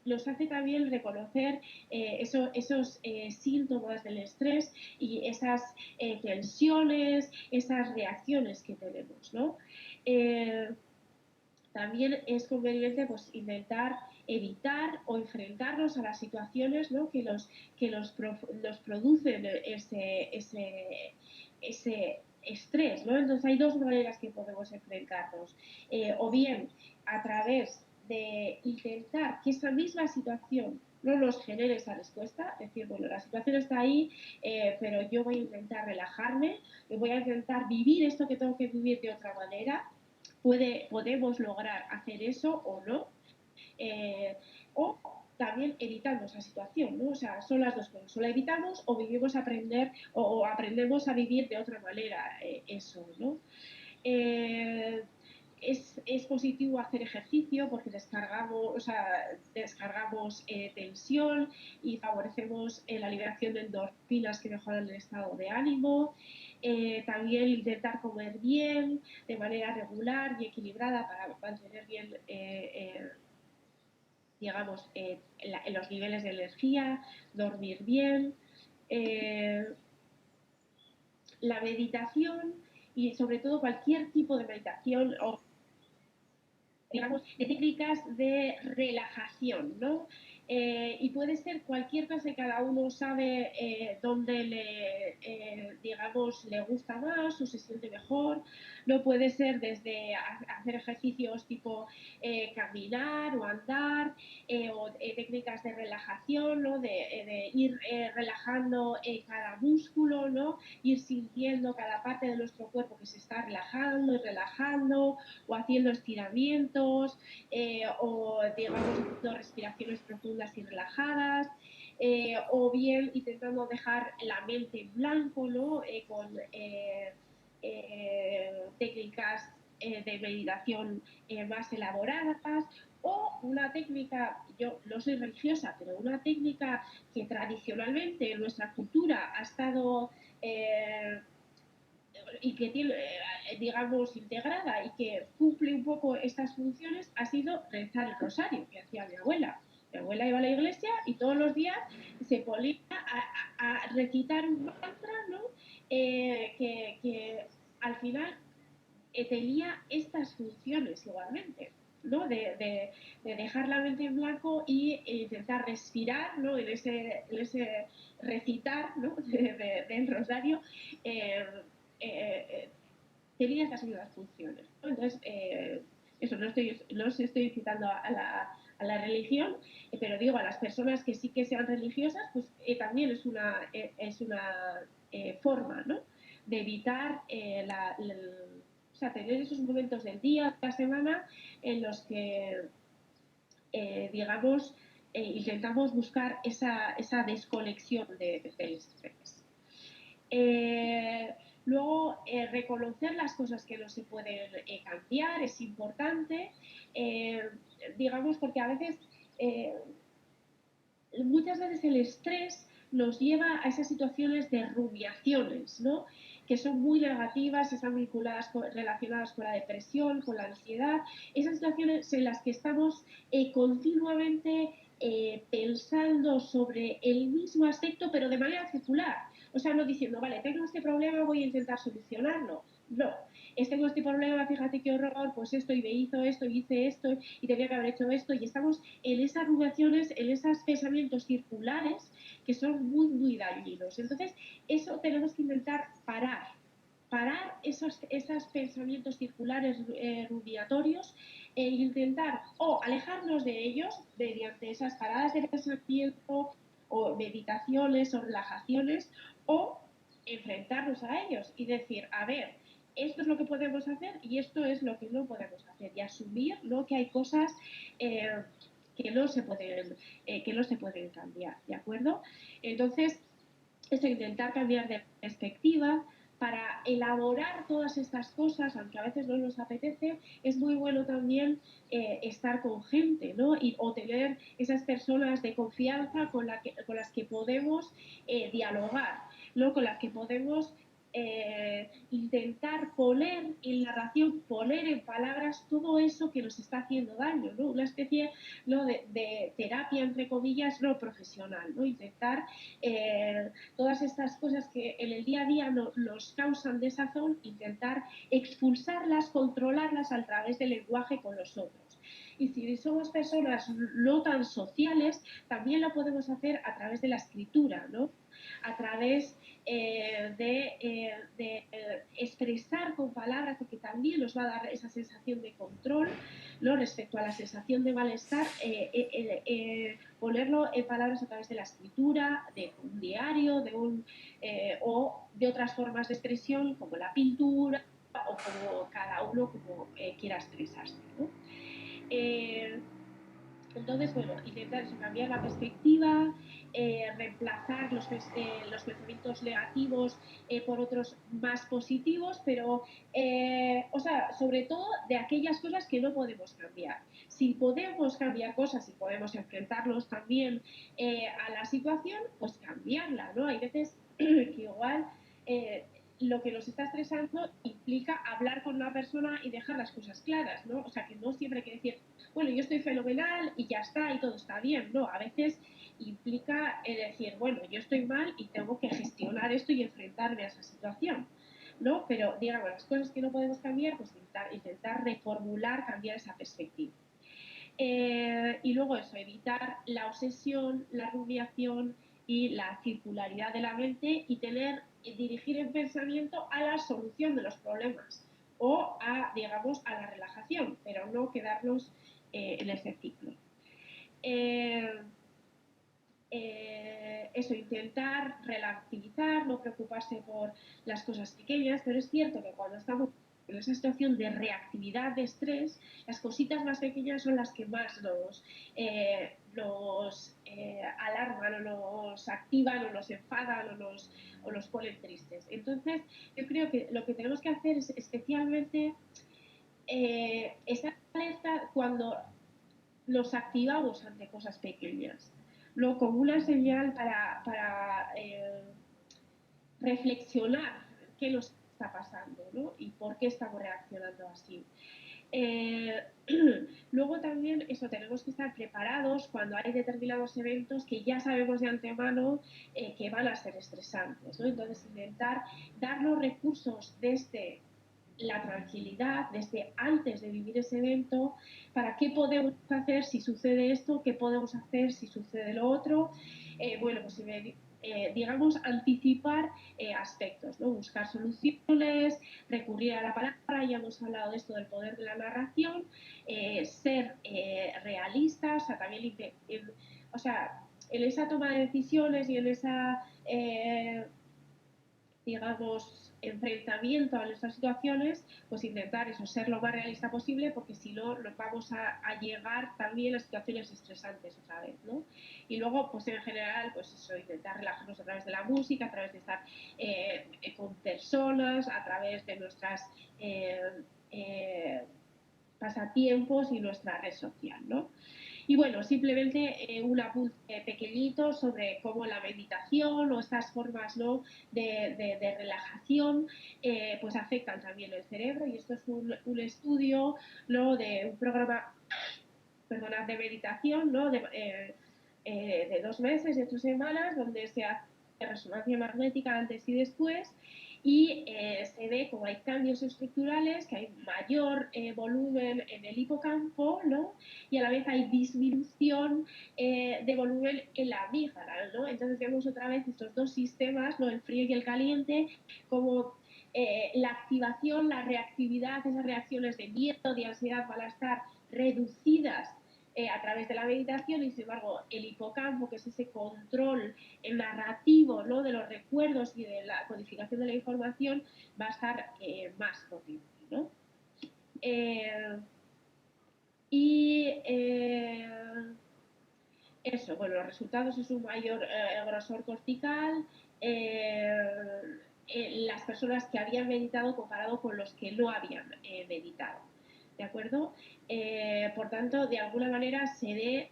nos hace también reconocer esos síntomas del estrés y esas tensiones, esas reacciones que tenemos, ¿no? También es conveniente pues, intentar evitar o enfrentarnos a las situaciones, ¿no? que nos producen ese estrés, ¿no? Entonces hay dos maneras que podemos enfrentarnos, o bien a través de intentar que esa misma situación no nos genere esa respuesta, es decir, bueno, la situación está ahí, pero yo voy a intentar relajarme, voy a intentar vivir esto que tengo que vivir de otra manera. Podemos lograr hacer eso o no, o también evitando esa situación, ¿no? O sea, son las dos cosas, o la evitamos o vivimos o aprendemos a vivir de otra manera eso, ¿no? Es positivo hacer ejercicio porque descargamos tensión y favorecemos la liberación de endorfinas que mejoran el estado de ánimo. También intentar comer bien, de manera regular y equilibrada para mantener bien, digamos, los niveles de energía, dormir bien. La meditación y sobre todo cualquier tipo de meditación o digamos, de técnicas de relajación, ¿no? Y puede ser cualquier cosa que cada uno sabe dónde digamos, le gusta más o se siente mejor. No puede ser desde hacer ejercicios tipo caminar o andar, o técnicas de relajación, ¿no? De ir relajando cada músculo, ¿no? Ir sintiendo cada parte de nuestro cuerpo que se está relajando y relajando, o haciendo estiramientos, o digamos haciendo respiraciones profundas y relajadas, o bien intentando dejar la mente en blanco, ¿no? Con técnicas de meditación más elaboradas, o una técnica, yo no soy religiosa, pero una técnica que tradicionalmente en nuestra cultura ha estado y que tiene, digamos, integrada y que cumple un poco estas funciones, ha sido rezar el rosario, que hacía mi abuela. Mi abuela iba a la iglesia y todos los días se ponía a recitar un mantra, ¿no? Que al final tenía estas funciones igualmente, ¿no? De dejar la mente en blanco e intentar respirar, ¿no? En ese recitar, ¿no? del rosario. Tenía estas mismas funciones, ¿no? Entonces, eso, no os estoy citando a la religión, pero digo, a las personas que sí que sean religiosas, pues también es una forma, ¿no?, de evitar o sea, tener esos momentos del día, de la semana, en los que, digamos, intentamos buscar esa desconexión del estrés. Luego, reconocer las cosas que no se pueden cambiar es importante, digamos, porque a veces, muchas veces el estrés nos lleva a esas situaciones de rumiaciones, ¿no?, que son muy negativas, están vinculadas, relacionadas con la depresión, con la ansiedad, esas situaciones en las que estamos continuamente pensando sobre el mismo aspecto, pero de manera circular. O sea, no diciendo, vale, tengo este problema, voy a intentar solucionarlo. No, tengo este problema, fíjate qué horror, pues esto, y me hizo esto, y hice esto, y tenía que haber hecho esto, y estamos en esas rumiaciones, en esos pensamientos circulares que son muy, muy dañinos. Entonces, eso tenemos que intentar parar esos pensamientos circulares rumiatorios, e intentar o alejarnos de ellos mediante esas paradas de pensamiento o meditaciones o relajaciones, o enfrentarnos a ellos y decir, a ver, esto es lo que podemos hacer y esto es lo que no podemos hacer, y asumir, ¿no?, que hay cosas que no se pueden cambiar, ¿de acuerdo? Entonces, es intentar cambiar de perspectiva para elaborar todas estas cosas, aunque a veces no nos apetece. Es muy bueno también estar con gente, ¿no?, o tener esas personas de confianza con las que podemos dialogar, ¿no?, con las que podemos intentar poner en narración, poner en palabras todo eso que nos está haciendo daño, ¿no?, una especie, ¿no?, de terapia, entre comillas, no profesional, ¿no?, intentar todas estas cosas que en el día a día nos causan desazón, intentar expulsarlas, controlarlas a través del lenguaje con los otros. Y si somos personas no tan sociales, también lo podemos hacer a través de la escritura, ¿no?, a través de expresar con palabras, porque también nos va a dar esa sensación de control, ¿no?, respecto a la sensación de malestar, ponerlo en palabras a través de la escritura, de un diario, o de otras formas de expresión como la pintura, o como cada uno como quiera expresarse, ¿no? Entonces, bueno, intentar eso, cambiar la perspectiva, reemplazar los pensamientos negativos por otros más positivos, pero, o sea, sobre todo de aquellas cosas que no podemos cambiar. Si podemos cambiar cosas y podemos enfrentarnos también a la situación, pues cambiarla, ¿no? Hay veces que igual lo que nos está estresando implica hablar con una persona y dejar las cosas claras, ¿no? O sea, que no siempre hay que decir, bueno, yo estoy fenomenal y ya está y todo está bien, no, a veces implica decir, bueno, yo estoy mal y tengo que gestionar esto y enfrentarme a esa situación, ¿no? Pero, digamos, las cosas que no podemos cambiar, pues intentar reformular, cambiar esa perspectiva. Y luego eso, evitar la obsesión, la rumiación y la circularidad de la mente, y dirigir el pensamiento a la solución de los problemas o digamos, a la relajación, pero no quedarnos en ese ciclo. Eso, intentar relativizar, no preocuparse por las cosas pequeñas, pero es cierto que cuando estamos en esa situación de reactividad, de estrés, las cositas más pequeñas son las que más nos alarman, o nos activan, o nos enfadan, o nos ponen tristes. Entonces, yo creo que lo que tenemos que hacer es especialmente estar alerta cuando nos activamos ante cosas pequeñas, ¿no?, como una señal para reflexionar qué nos está pasando, ¿no?, y por qué estamos reaccionando así. Luego también eso, tenemos que estar preparados cuando hay determinados eventos que ya sabemos de antemano que van a ser estresantes, ¿no? Entonces, intentar dar los recursos desde la tranquilidad, desde antes de vivir ese evento, para qué podemos hacer si sucede esto, qué podemos hacer si sucede lo otro. Bueno, pues si digamos, anticipar aspectos, ¿no? Buscar soluciones, recurrir a la palabra, ya hemos hablado de esto del poder de la narración, ser realistas, o sea, también, o sea, en esa toma de decisiones y en esa, digamos, enfrentamiento a nuestras situaciones, pues intentar eso, ser lo más realista posible, porque si no, nos vamos a llegar también a situaciones estresantes otra vez, ¿no? Y luego, pues en general, pues eso, intentar relajarnos a través de la música, a través de estar con personas, a través de nuestras pasatiempos y nuestra red social, ¿no? Y bueno, simplemente un apunte pequeñito sobre cómo la meditación o estas formas, ¿no?, de relajación pues afectan también el cerebro, y esto es un estudio, ¿no?, de un programa, perdonad, de meditación, ¿no?, de 2 meses, de 8 semanas, donde se hace resonancia magnética antes y después, y se ve como hay cambios estructurales, que hay mayor volumen en el hipocampo, ¿no?, y a la vez hay disminución de volumen en la amígdala, ¿no? Entonces vemos otra vez estos dos sistemas, ¿no?, el frío y el caliente, como la activación, la reactividad, esas reacciones de miedo, de ansiedad van a estar reducidas a través de la meditación, y sin embargo el hipocampo, que es ese control narrativo, ¿no?, de los recuerdos y de la codificación de la información, va a estar más potente, ¿no? Eso, bueno, los resultados es un mayor grosor cortical las personas que habían meditado comparado con los que no habían meditado, ¿de acuerdo? Por tanto, de alguna manera se debe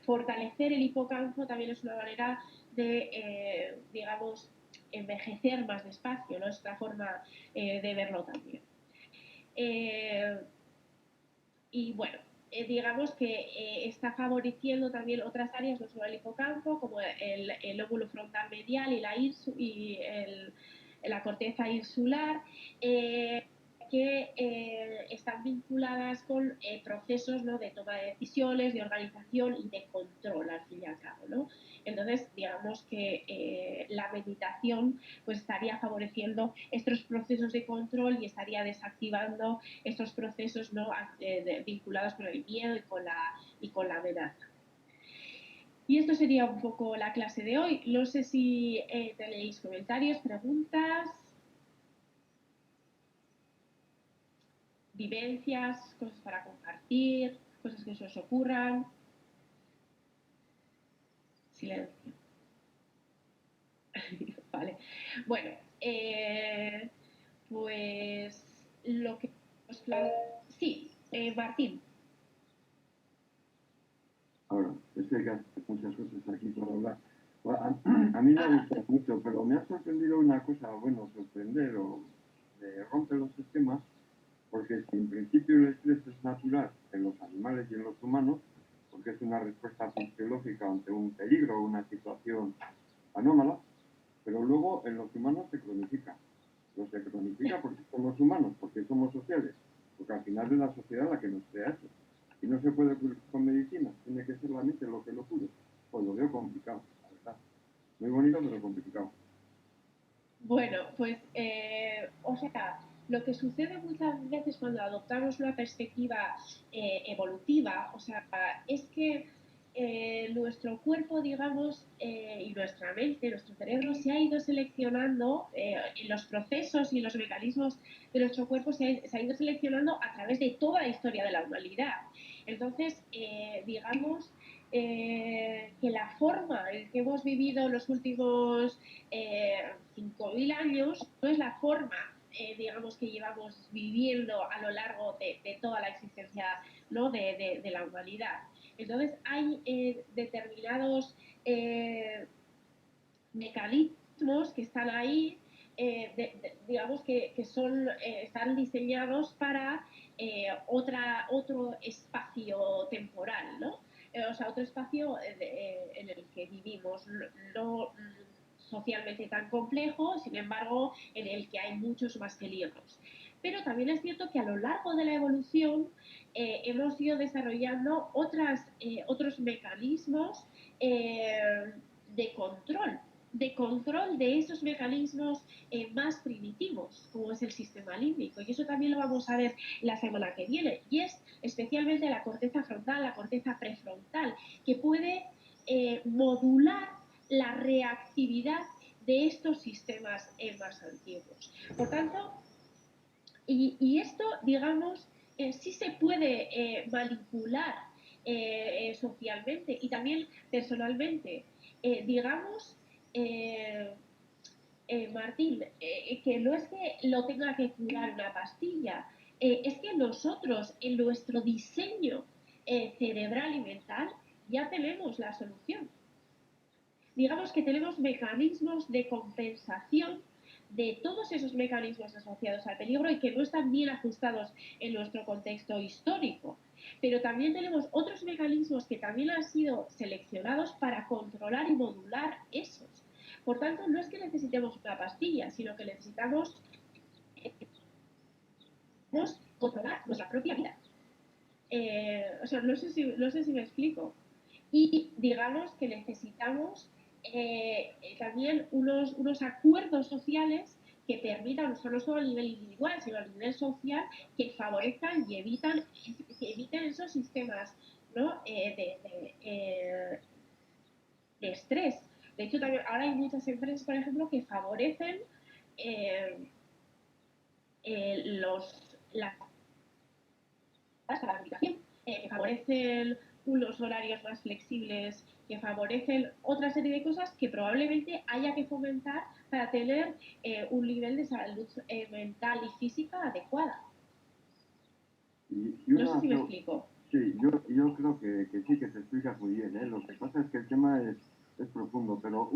fortalecer el hipocampo, también es una manera de, digamos, envejecer más despacio, ¿no? Es otra forma de verlo también. Y bueno, digamos que está favoreciendo también otras áreas, no solo el hipocampo, como el lóbulo frontal medial y la corteza insular, que están vinculadas con procesos, ¿no?, de toma de decisiones, de organización y de control, al fin y al cabo, ¿no? Entonces, digamos que la meditación pues estaría favoreciendo estos procesos de control y estaría desactivando estos procesos, ¿no?, vinculados con el miedo y con la amenaza. Y esto sería un poco la clase de hoy. No sé si tenéis comentarios, preguntas, vivencias, cosas para compartir, cosas que se os ocurran. Silencio. Vale. Bueno, pues lo que os sí, Martín. Ahora, es que hay muchas cosas aquí por hablar. A mí me ha gustado mucho, pero me ha sorprendido una cosa, bueno, sorprender o romper los esquemas, porque si en principio el estrés es natural en los animales y en los humanos, porque es una respuesta fisiológica ante un peligro o una situación anómala, pero luego en los humanos se cronifica. No se cronifica porque somos humanos, porque somos sociales, porque al final es la sociedad la que nos crea eso. Y no se puede curar con medicina, tiene que ser la mente lo que lo cure. Pues lo veo complicado, la verdad. Muy bonito, pero complicado. Bueno, pues, o sea, lo que sucede muchas veces cuando adoptamos una perspectiva evolutiva, o sea, es que nuestro cuerpo, digamos, y nuestra mente, nuestro cerebro, se ha ido seleccionando, los procesos y los mecanismos de nuestro cuerpo se ha ido seleccionando a través de toda la historia de la humanidad. Entonces, digamos que la forma en que hemos vivido los últimos 5.000 años no es la forma, digamos, que llevamos viviendo a lo largo de toda la existencia, ¿no?, de la humanidad. Entonces hay determinados mecanismos que están ahí, digamos que son, están diseñados para otro espacio temporal, ¿no? O sea, otro espacio en el que vivimos, no socialmente tan complejo, sin embargo, en el que hay muchos más peligros. Pero también es cierto que a lo largo de la evolución hemos ido desarrollando otros mecanismos de control de control de esos mecanismos más primitivos, como es el sistema límbico. Y eso también lo vamos a ver la semana que viene. Y es especialmente la corteza frontal, la corteza prefrontal, que puede modular la reactividad de estos sistemas más antiguos. Por tanto, y esto, digamos, sí se puede manipular socialmente y también personalmente. Digamos, Martín, que no es que lo tenga que curar una pastilla, es que nosotros en nuestro diseño cerebral y mental ya tenemos la solución. Digamos que tenemos mecanismos de compensación de todos esos mecanismos asociados al peligro y que no están bien ajustados en nuestro contexto histórico. Pero también tenemos otros mecanismos que también han sido seleccionados para controlar y modular esos. Por tanto, no es que necesitemos una pastilla, sino que necesitamos controlar nuestra propia vida. O sea, no sé si me explico. Y digamos que necesitamos también unos acuerdos sociales que permitan, no solo a nivel individual, sino a nivel social, que favorezcan y que eviten esos sistemas, ¿no? De estrés. De hecho, también ahora hay muchas empresas, por ejemplo, que favorecen eh, la aplicación, que favorecen unos horarios más flexibles, que favorecen otra serie de cosas que probablemente haya que fomentar para tener un nivel de salud mental y física adecuada. No sé si me explico. Sí, yo creo que sí, que te explicas muy bien, ¿eh? Lo que pasa es que el tema es profundo, pero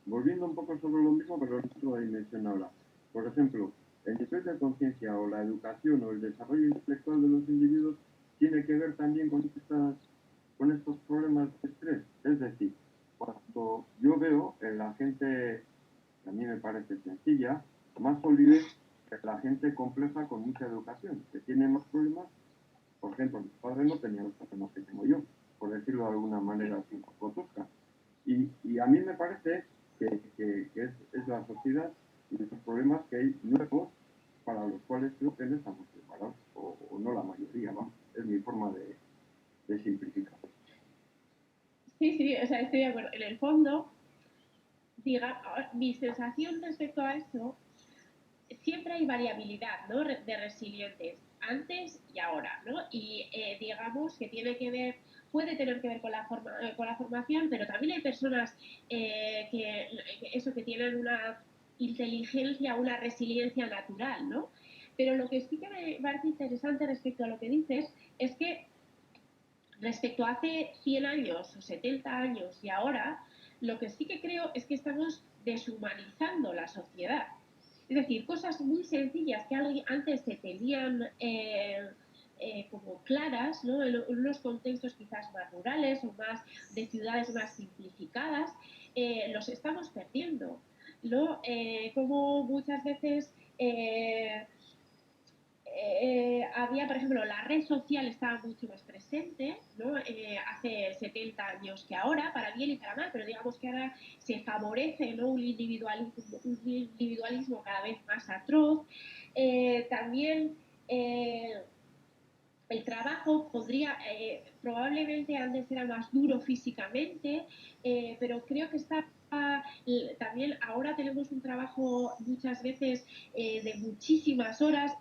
volviendo un poco sobre lo mismo, pero en otra dimensión ahora. Por ejemplo, el nivel de conciencia o la educación o el desarrollo intelectual de los individuos tiene que ver también con estos problemas de estrés. Es decir, cuando yo veo en la gente, que a mí me parece sencilla, más solidez que la gente compleja con mucha educación, que tiene más problemas. Por ejemplo, mis padres no tenían los problemas que tengo yo, por decirlo de alguna manera así un poco tosca. Y a mí me parece que es la sociedad y los problemas que hay nuevos para los cuales creo que no estamos preparados, o no la mayoría, vamos. Es mi forma de simplificar. Sí, o sea, estoy de acuerdo. En el fondo, mi sensación respecto a esto, siempre hay variabilidad, ¿no? De resilientes, antes y ahora, ¿no? Y digamos que puede tener que ver con la formación, pero también hay personas que tienen una inteligencia, una resiliencia natural, ¿no? Pero lo que sí que me parece interesante respecto a lo que dices es que respecto a hace 100 años o 70 años y ahora, lo que sí que creo es que estamos deshumanizando la sociedad. Es decir, cosas muy sencillas que antes se tenían como claras, ¿no? En unos contextos quizás más rurales o más de ciudades más simplificadas, los estamos perdiendo, ¿no? Como muchas veces había, por ejemplo, la red social estaba mucho más presente, ¿no? Hace 70 años que ahora, para bien y para mal, pero digamos que ahora se favorece, ¿no? un individualismo cada vez más atroz. También el trabajo probablemente antes era más duro físicamente, pero creo que también ahora tenemos un trabajo muchas veces de muchísimas horas,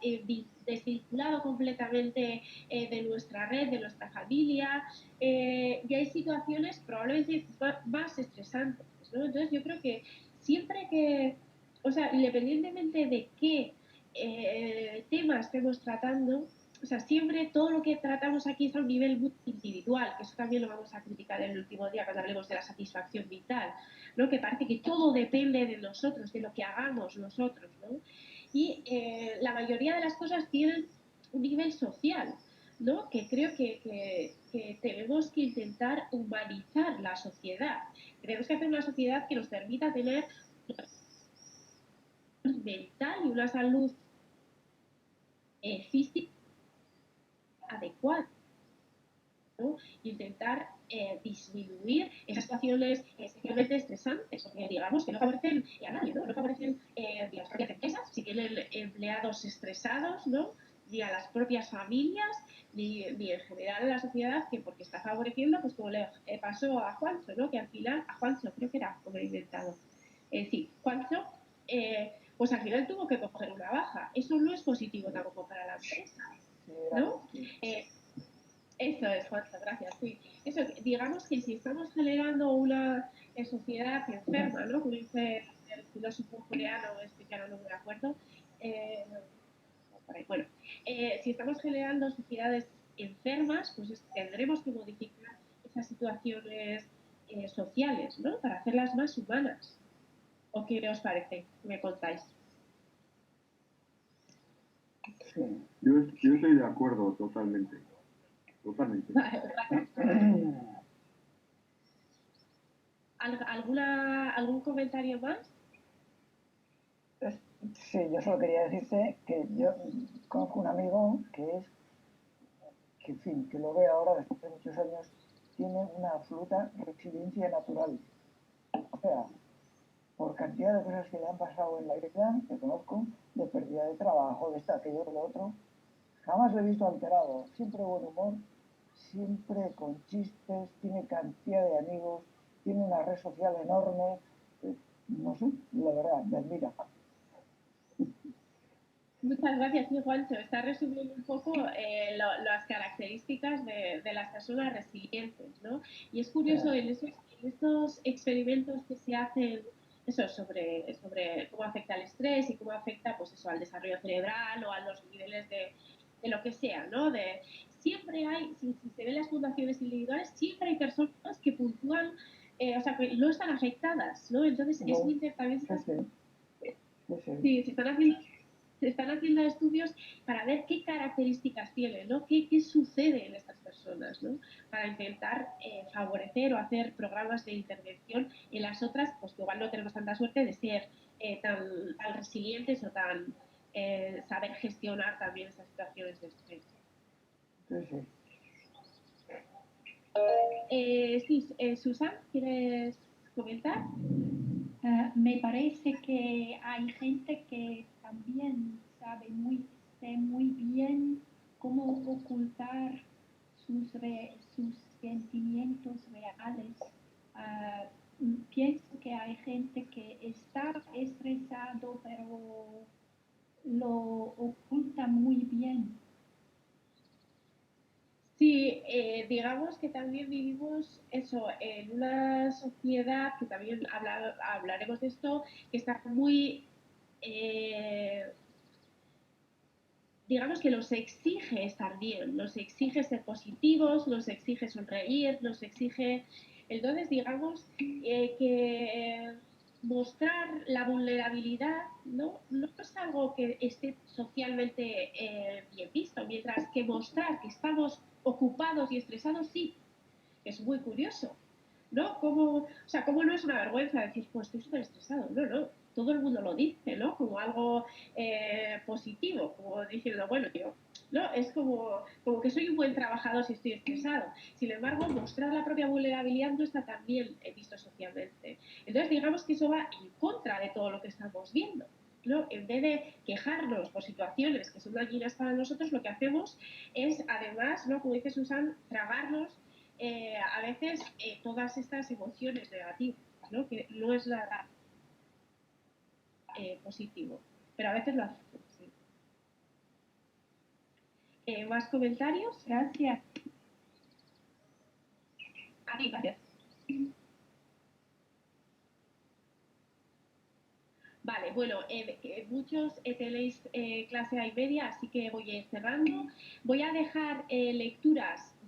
desvinculado completamente de nuestra red, de nuestra familia, y hay situaciones probablemente más estresantes, ¿no? Entonces yo creo que siempre o sea, independientemente de qué temas estemos tratando, o sea, siempre todo lo que tratamos aquí es a un nivel muy individual, que eso también lo vamos a criticar en el último día cuando hablemos de la satisfacción vital, ¿no? Que parece que todo depende de nosotros, de lo que hagamos nosotros, ¿no? Y la mayoría de las cosas tienen un nivel social, ¿no? Que creo que tenemos que intentar humanizar la sociedad. Tenemos que hacer una sociedad que nos permita tener una salud mental y una salud física adecuada. ¿no? Intentar disminuir esas situaciones especialmente estresantes, porque digamos que no favorecen a nadie, ¿no? No favorecen ni a las propias empresas, si tienen empleados estresados, ¿no? Ni a las propias familias, ni en general a la sociedad, que porque está favoreciendo, pues como le pasó a Juancho, ¿no? Que al final, a Juancho creo que era, como he inventado, sí, Juancho, pues al final tuvo que coger una baja. Eso no es positivo tampoco para la empresa, ¿no? Eso es, Juancho, gracias. Sí. Eso, digamos que si estamos generando una sociedad enferma, ¿no? Como dice el filósofo coreano, que ahora no me acuerdo, bueno, si estamos generando sociedades enfermas, pues tendremos que modificar esas situaciones sociales, ¿no? Para hacerlas más humanas. ¿O qué os parece? ¿Me contáis? Sí. Yo estoy de acuerdo totalmente. Totalmente. ¿Algún comentario más? Sí, yo solo quería decirte que yo conozco un amigo que en fin, que lo ve ahora después de muchos años, tiene una absoluta resiliencia natural. O sea, por cantidad de cosas que le han pasado en la vida, que conozco, de pérdida de trabajo, de esto, aquello, de lo otro, jamás lo he visto alterado. Siempre buen humor, siempre con chistes, tiene cantidad de amigos, tiene una red social enorme. No sé, la verdad, me admira. Muchas gracias, sí, Juancho. Está resumiendo un poco las características de las personas resilientes, ¿no? Y es curioso en estos experimentos que se hacen eso, sobre cómo afecta el estrés y cómo afecta pues eso, al desarrollo cerebral o a los niveles de lo que sea, ¿no? Siempre hay, si se ven las puntuaciones individuales, siempre hay personas que puntúan, o sea, que no están afectadas, ¿no? Entonces, es muy interesante. Sí, se están haciendo estudios para ver qué características tienen, ¿no? ¿Qué sucede en estas personas, ¿no? Para intentar favorecer o hacer programas de intervención en las otras, pues que igual no tenemos tanta suerte de ser tan resilientes o tan saber gestionar también esas situaciones de estrés. Susan, ¿quieres comentar? Me parece que hay gente que también sabe sé muy bien cómo ocultar sus sentimientos reales. Pienso que hay gente que está estresado, pero lo oculta muy bien. Sí, digamos que también vivimos eso en una sociedad que también hablaremos de esto, que está muy, digamos que nos exige estar bien, nos exige ser positivos, nos exige sonreír, nos exige, entonces digamos que mostrar la vulnerabilidad no es algo que esté socialmente bien visto, mientras que mostrar que estamos ocupados y estresados sí, es muy curioso, ¿no? O sea, ¿cómo no es una vergüenza decir, pues estoy súper estresado? No, no, todo el mundo lo dice, ¿no? Como algo positivo, como diciendo, bueno, tío, ¿no? Es como que soy un buen trabajador si estoy estresado. Sin embargo, mostrar la propia vulnerabilidad no está tan bien visto socialmente. Entonces, digamos que eso va en contra de todo lo que estamos viendo. ¿No? En vez de quejarnos por situaciones que son dañinas para nosotros, lo que hacemos es, además, ¿no? Como dice Susan, tragarnos a veces todas estas emociones negativas, ¿no? Que no es nada positivo, pero a veces lo hacemos. Sí. ¿Más comentarios? Gracias. A ti, gracias. Vale, bueno, muchos tenéis clase a y media, así que voy a ir cerrando. Voy a dejar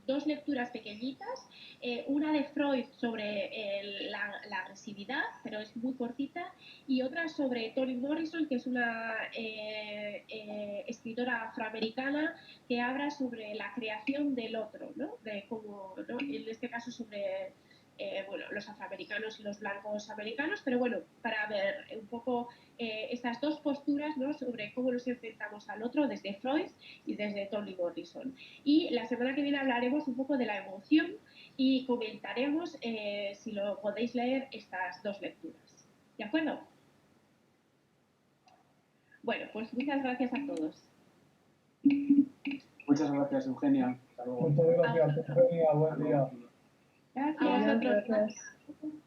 dos lecturas pequeñitas, una de Freud sobre la agresividad, pero es muy cortita, y otra sobre Toni Morrison, que es una escritora afroamericana que habla sobre la creación del otro, ¿no? De cómo, ¿no? En este caso sobre bueno, los afroamericanos y los blancos americanos, pero bueno, para ver un poco estas dos posturas, ¿no?, sobre cómo nos enfrentamos al otro desde Freud y desde Toni Morrison. Y la semana que viene hablaremos un poco de la emoción y comentaremos, si lo podéis leer, estas dos lecturas. ¿De acuerdo? Bueno, pues muchas gracias a todos. Muchas gracias, Eugenia. Hasta luego. Muchas gracias, Eugenia. Buen día. A vosotros. Gracias.